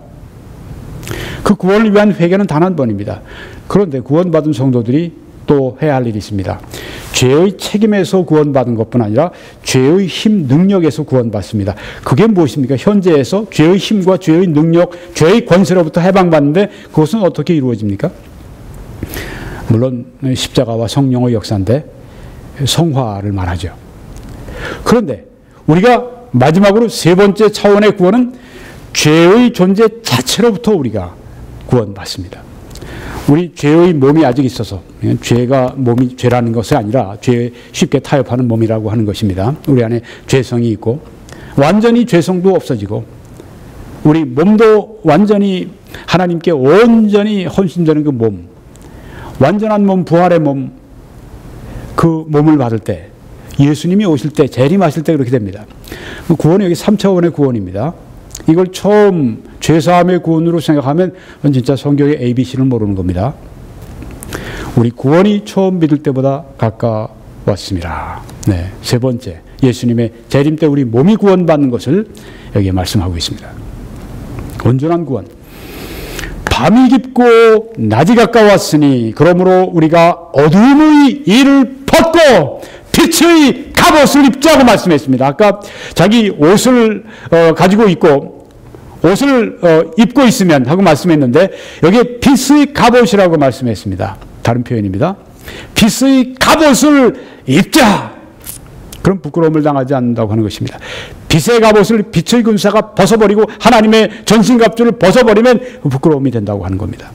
그 구원을 위한 회개는 단 한 번입니다. 그런데 구원받은 성도들이 또 해야 할 일이 있습니다. 죄의 책임에서 구원받은 것뿐 아니라 죄의 힘, 능력에서 구원받습니다. 그게 무엇입니까? 현재에서 죄의 힘과 죄의 능력, 죄의 권세로부터 해방받는데 그것은 어떻게 이루어집니까? 물론 십자가와 성령의 역사인데 성화를 말하죠. 그런데 우리가 마지막으로 세 번째 차원의 구원은 죄의 존재 자체로부터 우리가 구원받습니다. 우리 죄의 몸이 아직 있어서 몸이 죄라는 것이 아니라 죄에 쉽게 타협하는 몸이라고 하는 것입니다. 우리 안에 죄성이 있고 완전히 죄성도 없어지고 우리 몸도 완전히 하나님께 온전히 헌신되는 그 몸, 완전한 몸, 부활의 몸, 그 몸을 받을 때 예수님이 오실 때 재림하실 때 그렇게 됩니다. 구원이 여기 3차원의 구원입니다. 이걸 처음 죄사함의 구원으로 생각하면 진짜 성경의 ABC를 모르는 겁니다. 우리 구원이 처음 믿을 때보다 가까웠습니다. 네, 세 번째 예수님의 재림 때 우리 몸이 구원받는 것을 여기에 말씀하고 있습니다. 온전한 구원. 밤이 깊고 낮이 가까웠으니 그러므로 우리가 어둠의 일을 벗고 빛의 갑옷을 입자고 말씀했습니다. 아까 자기 옷을 가지고 있고 옷을 입고 있으면 하고 말씀했는데 여기에 빛의 갑옷이라고 말씀했습니다. 다른 표현입니다. 빛의 갑옷을 입자. 그럼 부끄러움을 당하지 않는다고 하는 것입니다. 빛의 갑옷을 빛의 군사가 벗어버리고 하나님의 전신갑주를 벗어버리면 부끄러움이 된다고 하는 겁니다.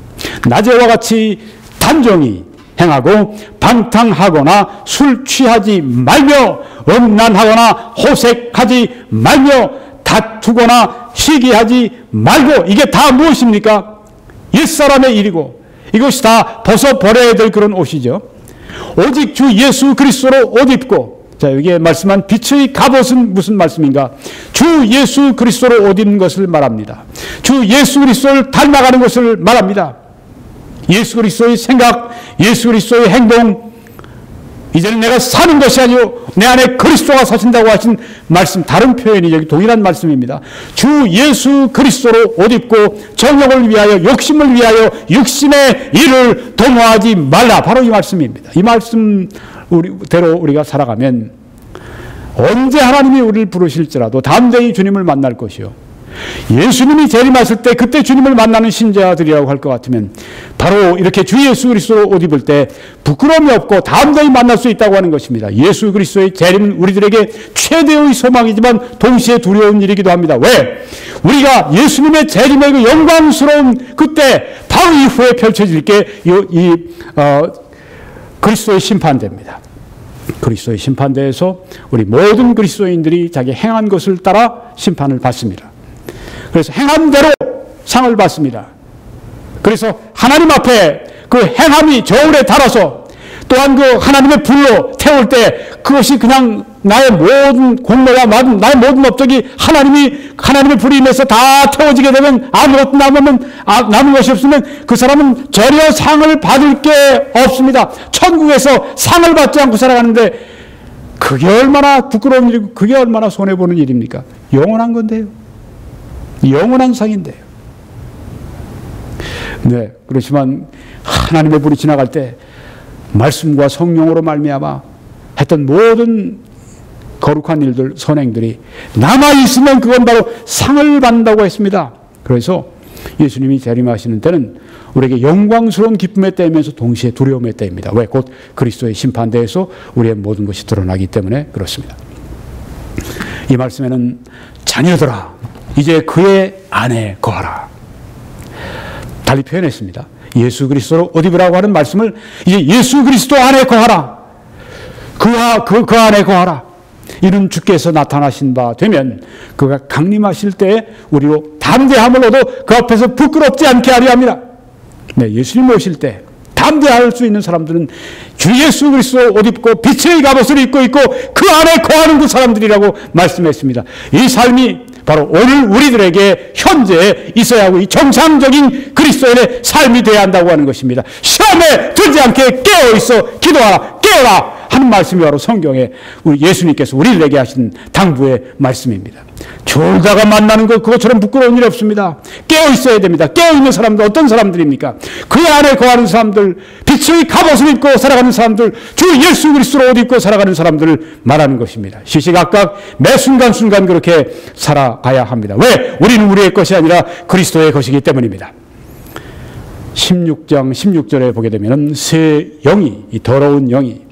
낮에와 같이 단정히 행하고 방탕하거나 술 취하지 말며 음란하거나 호색하지 말며 다투거나 시기하지 말고. 이게 다 무엇입니까? 옛사람의 일이고 이것이 다 벗어버려야 될 그런 옷이죠. 오직 주 예수 그리스도로 옷 입고. 자, 여기에 말씀한 빛의 갑옷은 무슨 말씀인가? 주 예수 그리스도로 옷 입는 것을 말합니다. 주 예수 그리스도를 닮아가는 것을 말합니다. 예수 그리스도의 생각, 예수 그리스도의 행동, 이제는 내가 사는 것이 아니요 내 안에 그리스도가 사신다고 하신 말씀, 다른 표현이 여기 동일한 말씀입니다. 주 예수 그리스도로 옷 입고 정욕을 위하여 욕심을 위하여 육신의 일을 도모하지 말라. 바로 이 말씀입니다. 이 말씀대로 우리가 살아가면 언제 하나님이 우리를 부르실지라도 담대히 주님을 만날 것이요, 예수님이 재림하실 때 그때 주님을 만나는 신자들이라고 할 것 같으면 바로 이렇게 주 예수 그리스도로 옷 입을 때 부끄러움이 없고 담대히 만날 수 있다고 하는 것입니다. 예수 그리스도의 재림은 우리들에게 최대의 소망이지만 동시에 두려운 일이기도 합니다. 왜? 우리가 예수님의 재림의 그 영광스러운 그때 바로 이후에 펼쳐질 게 그리스도의 심판대입니다. 그리스도의 심판대에서 우리 모든 그리스도인들이 자기 행한 것을 따라 심판을 받습니다. 그래서 행한 대로 상을 받습니다. 그래서 하나님 앞에 그 행함이 저울에 달아서 또한 그 하나님의 불로 태울 때 그것이 그냥 나의 모든 공로와 나의 모든 업적이 하나님의 불이 임해서 다 태워지게 되면 아무것도 남은 것이 없으면 그 사람은 전혀 상을 받을 게 없습니다. 천국에서 상을 받지 않고 살아가는데 그게 얼마나 부끄러운 일이고 그게 얼마나 손해보는 일입니까? 영원한 건데요. 영원한 상인데요. 네, 그렇지만 하나님의 불이 지나갈 때 말씀과 성령으로 말미암아 했던 모든 거룩한 일들, 선행들이 남아있으면 그건 바로 상을 받는다고 했습니다. 그래서 예수님이 재림하시는 때는 우리에게 영광스러운 기쁨의 때이면서 동시에 두려움의 때입니다. 왜? 곧 그리스도의 심판대에서 우리의 모든 것이 드러나기 때문에 그렇습니다. 이 말씀에는 자녀들아 이제 그의 안에 거하라. 달리 표현했습니다. 예수 그리스도로 옷 입으라고 하는 말씀을 이제 예수 그리스도 안에 거하라. 그 안에 거하라. 이는 주께서 나타나신 바 되면 그가 강림하실 때 우리로 담대함을 얻어 그 앞에서 부끄럽지 않게 하려 합니다. 네, 예수님 오실 때 담대할 수 있는 사람들은 주 예수 그리스도 옷 입고 빛의 갑옷을 입고 있고 그 안에 거하는 그 사람들이라고 말씀했습니다. 이 삶이 바로 오늘 우리들에게 현재 있어야 하고 이 정상적인 그리스도인의 삶이 되어야 한다고 하는 것입니다. 시험에 들지 않게 깨어있어 기도하라. 깨어라 하는 말씀이 바로 성경에 우리 예수님께서 우리들에게 하신 당부의 말씀입니다. 졸다가 만나는 것 그것처럼 부끄러운 일이 없습니다. 깨어있어야 됩니다. 깨어있는 사람들 어떤 사람들입니까? 그 안에 거하는 사람들, 빛의 갑옷을 입고 살아가는 사람들, 주 예수 그리스도로 옷 입고 살아가는 사람들을 말하는 것입니다. 시시각각 매 순간순간 그렇게 살아가야 합니다. 왜? 우리는 우리의 것이 아니라 그리스도의 것이기 때문입니다. 16장 16절에 보게 되면 새 영이, 이 더러운 영이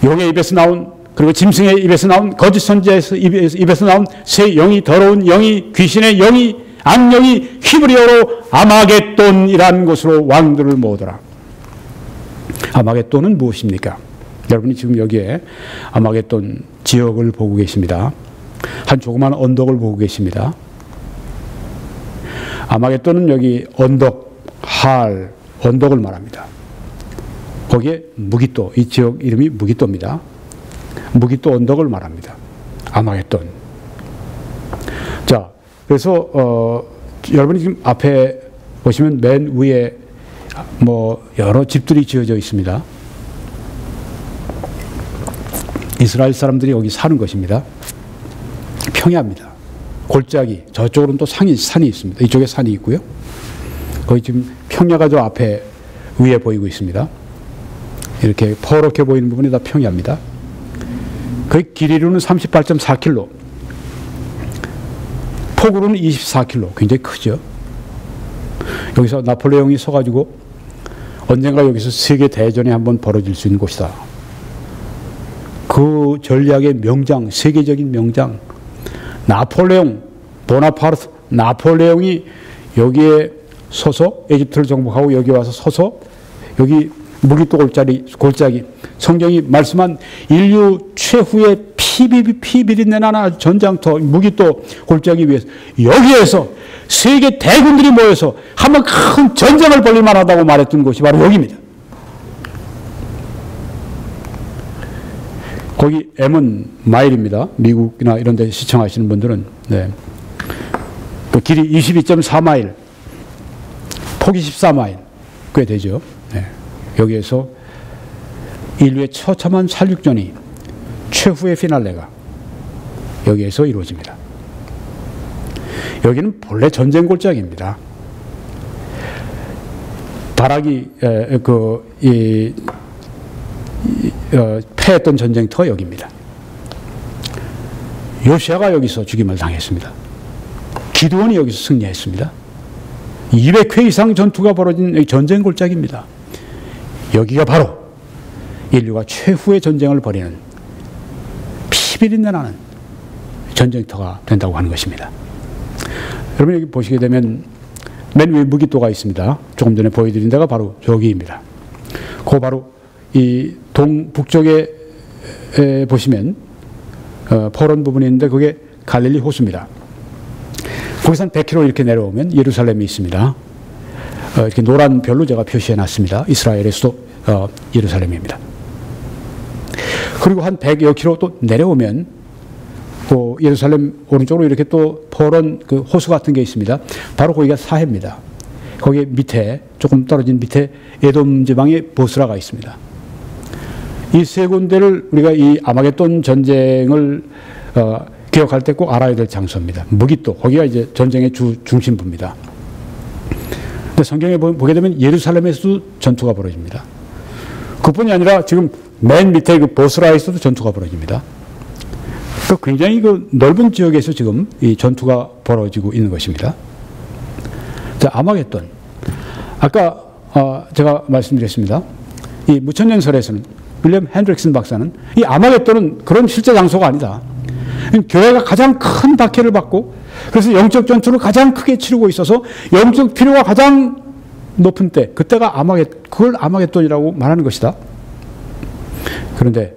용의 입에서 나온, 그리고 짐승의 입에서 나온, 거짓 선지자의 입에서 나온 새 영이, 더러운 영이, 귀신의 영이, 악령이 히브리어로 아마겟돈이라는 곳으로 왕들을 모으더라. 아마겟돈은 무엇입니까? 여러분이 지금 여기에 아마겟돈 지역을 보고 계십니다. 한 조그만 언덕을 보고 계십니다. 아마겟돈은 여기 언덕을 말합니다. 거기에 무기또, 이 지역 이름이 무기또입니다. 무기또 언덕을 말합니다. 아마겟돈. 자, 그래서 여러분이 지금 앞에 보시면 맨 위에 여러 집들이 지어져 있습니다. 이스라엘 사람들이 여기 사는 것입니다. 평야입니다. 골짜기, 저쪽으로는 또 산이 있습니다. 이쪽에 산이 있고요. 거기 지금 평야가 저 앞에 위에 보이고 있습니다. 이렇게 퍼렇게 보이는 부분이 다 평야입니다. 거의 길이로는 38.4km, 폭으로는 24km, 굉장히 크죠. 여기서 나폴레옹이 서가지고 언젠가 여기서 세계 대전이 한번 벌어질 수 있는 곳이다. 그 전략의 명장, 세계적인 명장, 나폴레옹, 보나파르트, 나폴레옹이 여기에 서서 에집트를 정복하고 여기 와서 서서 여기 무기또 골짜기 성경이 말씀한 인류 최후의 피비린내나는 전장터 무기또 골짜기 위에서 여기에서 세계 대군들이 모여서 한번 큰 전쟁을 벌릴 만하다고 말했던 곳이 바로 여기입니다. 거기 M은 마일입니다. 미국이나 이런 데 시청하시는 분들은. 네. 그 길이 22.4마일, 폭이 14마일, 꽤 되죠. 네. 여기에서 인류의 처참한 살육전이 최후의 피날레가 여기에서 이루어집니다. 여기는 본래 전쟁 골짜기입니다. 바락이 패했던 전쟁터 여기입니다. 요시아가 여기서 죽임을 당했습니다. 기드온이 여기서 승리했습니다. 200회 이상 전투가 벌어진 전쟁 골짜기입니다. 여기가 바로 인류가 최후의 전쟁을 벌이는 피비린내 나는 전쟁터가 된다고 하는 것입니다. 여러분 여기 보시게 되면 맨 위에 무기또가 있습니다. 조금 전에 보여드린 데가 바로 저기입니다. 그 바로 이 동북쪽에 보시면 포런 부분이 있는데 그게 갈릴리 호수입니다. 거기서 한 100km 이렇게 내려오면 예루살렘이 있습니다. 이렇게 노란 별로 제가 표시해 놨습니다. 이스라엘의 수도 예루살렘입니다. 그리고 한 100여 킬로 또 내려오면 또 예루살렘 오른쪽으로 이렇게 또 포런 그 호수 같은 게 있습니다. 바로 거기가 사해입니다. 거기 밑에 조금 떨어진 밑에 에돔 지방에 보스라가 있습니다. 이 세 군데를 우리가 이 아마겟돈 전쟁을 기억할 때 꼭 알아야 될 장소입니다. 무기또 거기가 이제 전쟁의 중심부입니다. 근데 성경에 보게 되면 예루살렘에서도 전투가 벌어집니다. 그뿐이 아니라 지금 맨 밑에 그 보스라에서도 전투가 벌어집니다. 굉장히 그 넓은 지역에서 지금 이 전투가 벌어지고 있는 것입니다. 자, 아마겟돈. 아까 제가 말씀드렸습니다. 이 무천년설에서는 윌리엄 핸드릭슨 박사는 이 아마겟돈은 그런 실제 장소가 아니다. 교회가 가장 큰 박해를 받고 그래서 영적 전투를 가장 크게 치르고 있어서 영적 필요가 가장 높은 때 그때가 그걸 아마겟돈이라고 말하는 것이다. 그런데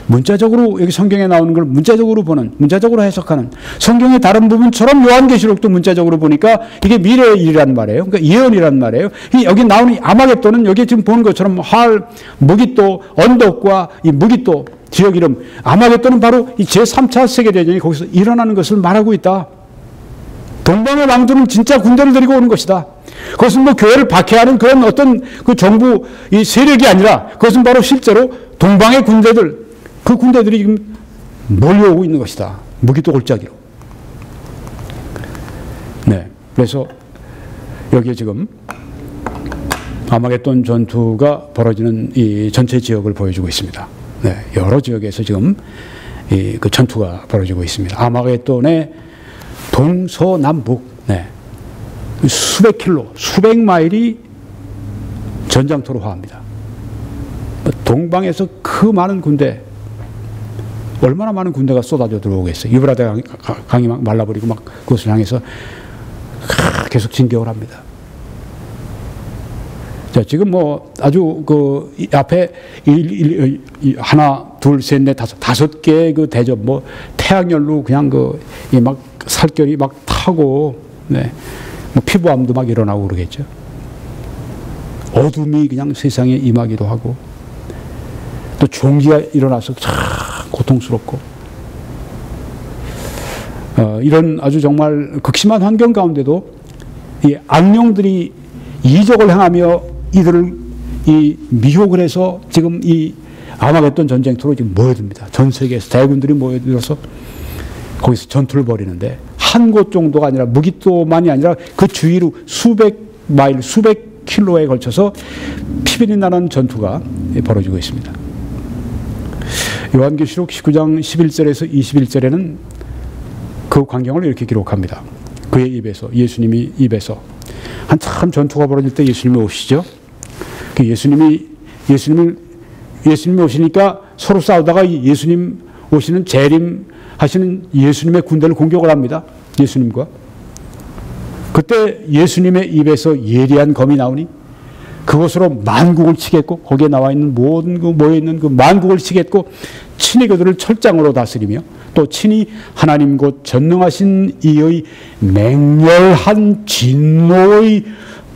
문자적으로 여기 성경에 나오는 걸 문자적으로 해석하는 성경의 다른 부분처럼 요한계시록도 문자적으로 보니까 이게 미래의 일이란 말이에요. 그러니까 예언이란 말이에요. 여기 나오는 아마겟돈은 여기 지금 보는 것처럼 무기또, 언덕과 이 무기또 지역 이름 아마겟돈은 바로 이 제3차 세계대전이 거기서 일어나는 것을 말하고 있다. 동방의 왕들은 진짜 군대를 데리고 오는 것이다. 그것은 뭐 교회를 박해하는 그런 어떤 그 정부 이 세력이 아니라 그것은 바로 실제로 동방의 군대들 그 군대들이 지금 몰려오고 있는 것이다. 무기또 골짜기로. 네. 그래서 여기에 지금 아마겟돈 전투가 벌어지는 이 전체 지역을 보여주고 있습니다. 네. 여러 지역에서 지금 그 전투가 벌어지고 있습니다. 아마겟돈의 동서남북, 네. 수백 킬로, 수백 마일이 전장터로 화합니다. 동방에서 그 많은 군대, 얼마나 많은 군대가 쏟아져 들어오겠어요. 유브라데 강이 막 말라버리고 막 그것을 향해서 계속 진격을 합니다. 자, 지금 뭐 아주 그 앞에 하나, 둘, 셋, 넷, 다섯 개의 그 대접, 뭐 태양열로 그냥 막 살결이 막 타고, 네, 뭐 피부암도 막 일어나고 그러겠죠. 어둠이 그냥 세상에 임하기도 하고, 또 종기가 일어나서 참 고통스럽고, 이런 아주 정말 극심한 환경 가운데도 이 악령들이 이적을 행하며 이들을 미혹을 해서 지금 이 아마겟돈 전쟁터로 지금 모여듭니다. 전 세계에서 대군들이 모여들어서 거기서 전투를 벌이는데 한 곳 정도가 아니라 무기또만이 아니라 그 주위로 수백 마일, 수백 킬로에 걸쳐서 피비린 나는 전투가 벌어지고 있습니다. 요한계시록 19장 11절에서 21절에는 그 광경을 이렇게 기록합니다. 그의 입에서, 예수님이 입에서 한참 전투가 벌어질 때 예수님이 오시죠. 그 예수님이 오시니까 서로 싸우다가 예수님 오시는 재림하시는 예수님의 군대를 공격을 합니다. 예수님과. 그때 예수님의 입에서 예리한 검이 나오니 그것으로 만국을 치겠고, 거기에 나와 있는 모든 모여 있는 그 만국을 치겠고, 친히 그들을 철장으로 다스리며 또 친히 하나님 곧 전능하신 이의 맹렬한 진노의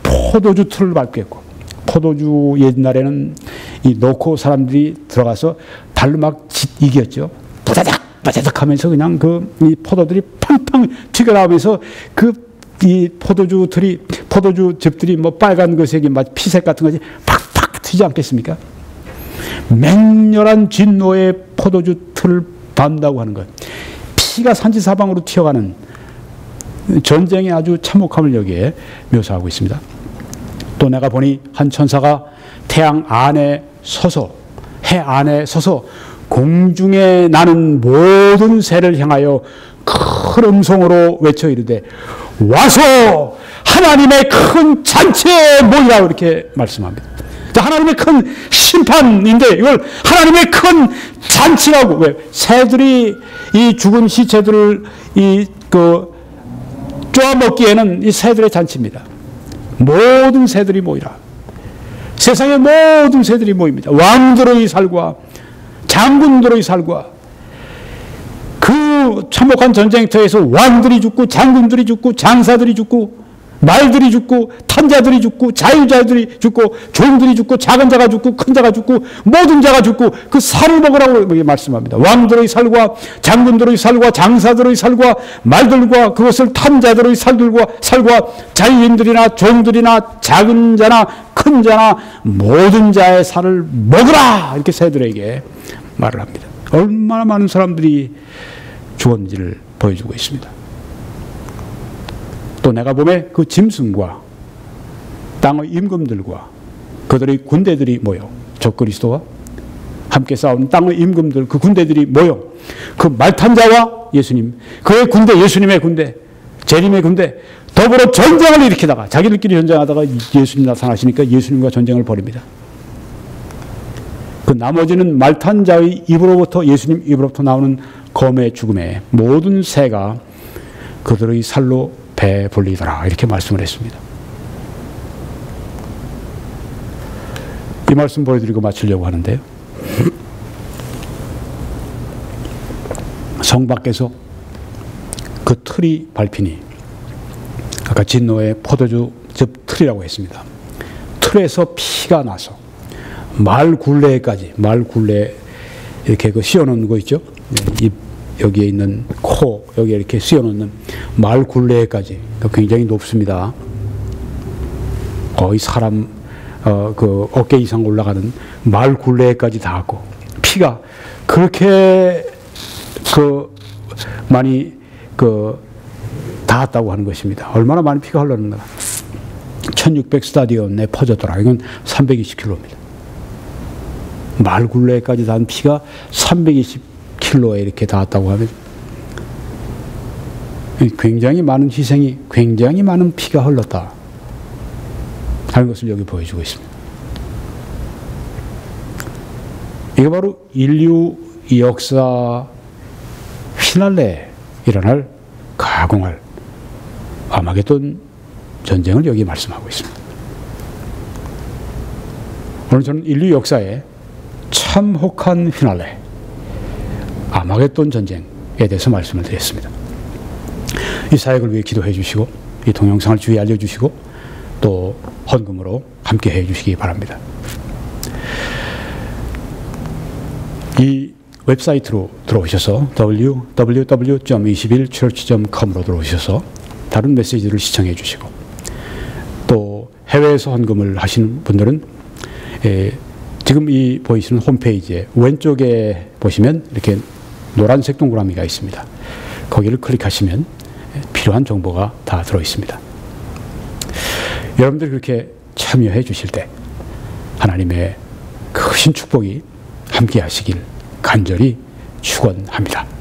포도주 틀을 밟겠고, 포도주 옛날에는 이 놓고 사람들이 들어가서 발로 막 이겼죠. 바다닥 하면서 그냥 이 포도들이 팡팡 튀겨나오면서 이 포도주즙들이 뭐 빨간 것색이 막 피색 같은 것이 팍팍 튀지 않겠습니까? 맹렬한 진노의 포도주 틀을 밟는다고 하는 것. 피가 산지사방으로 튀어가는 전쟁의 아주 참혹함을 여기에 묘사하고 있습니다. 또 내가 보니 한 천사가 태양 안에 서서, 해 안에 서서 공중에 나는 모든 새를 향하여 큰 음성으로 외쳐 이르되 와서 하나님의 큰 잔치에 모이라, 이렇게 말씀합니다. 하나님의 큰 심판인데 이걸 하나님의 큰 잔치라고. 왜? 새들이 이 죽은 시체들을 쪼아먹기에는 이 새들의 잔치입니다. 모든 새들이 모이라. 세상의 모든 새들이 모입니다. 왕들의 살과 장군들의 살과, 그 참혹한 전쟁터에서 왕들이 죽고 장군들이 죽고 장사들이 죽고 말들이 죽고 탄자들이 죽고 자유자들이 죽고 종들이 죽고 작은 자가 죽고 큰 자가 죽고 모든 자가 죽고 그 살을 먹으라고 말씀합니다. 왕들의 살과 장군들의 살과 장사들의 살과 말들과 그것을 탄 자들의 살과 자유인들이나 종들이나 작은 자나 큰 자나 모든 자의 살을 먹으라, 이렇게 새들에게 말을 합니다. 얼마나 많은 사람들이 죽었는지를 보여주고 있습니다. 또 내가 보매 그 짐승과 땅의 임금들과 그들의 군대들이 모여, 적그리스도와 함께 싸우는 땅의 임금들, 그 군대들이 모여 그 말탄 자와 예수님, 그의 군대, 예수님의 군대, 재림의 군대 더불어 전쟁을 일으키다가, 자기들끼리 전쟁하다가 예수님 나타나시니까 예수님과 전쟁을 벌입니다. 그 나머지는 말탄 자의 입으로부터, 예수님 입으로부터 나오는 검의 죽음에 모든 새가 그들의 살로 배불리더라, 이렇게 말씀을 했습니다. 이 말씀 보여드리고 마치려고 하는데요. 성 밖에서 그 틀이 밟히니, 아까 진노의 포도주즙 틀이라고 했습니다. 틀에서 피가 나서 말 굴레까지, 말 굴레 이렇게 씌워놓는 거 있죠? 입 여기에 있는 코, 여기에 이렇게 씌워놓는 말 굴레까지 굉장히 높습니다. 거의 사람 그 어깨 이상 올라가는 말 굴레까지 닿았고, 피가 그렇게 많이 닿았다고 하는 것입니다. 얼마나 많은 피가 흘렀는가. 1600 스타디온에 퍼졌더라. 이건 320km입니다. 말 굴레까지 닿은 피가 320km에 이렇게 닿았다고 하면 굉장히 많은 희생이, 굉장히 많은 피가 흘렀다 하는 것을 여기 보여주고 있습니다. 이게 바로 인류 역사 휘날레에 일어날 가공할 아마겟돈 전쟁을 여기 말씀하고 있습니다. 오늘 저는 인류 역사에 참혹한 휘날레, 아마겟돈 전쟁에 대해서 말씀을 드렸습니다. 이 사역을 위해 기도해 주시고, 이 동영상을 주위에 알려주시고, 또 헌금으로 함께 해 주시기 바랍니다. 이 웹사이트로 들어오셔서 www.21church.com으로 들어오셔서 다른 메시지를 시청해 주시고, 또 해외에서 헌금을 하시는 분들은 지금 이 보이시는 홈페이지에 왼쪽에 보시면 이렇게 노란색 동그라미가 있습니다. 거기를 클릭하시면 필요한 정보가 다 들어 있습니다. 여러분들이 그렇게 참여해 주실 때 하나님의 크신 축복이 함께 하시길 간절히 축원합니다.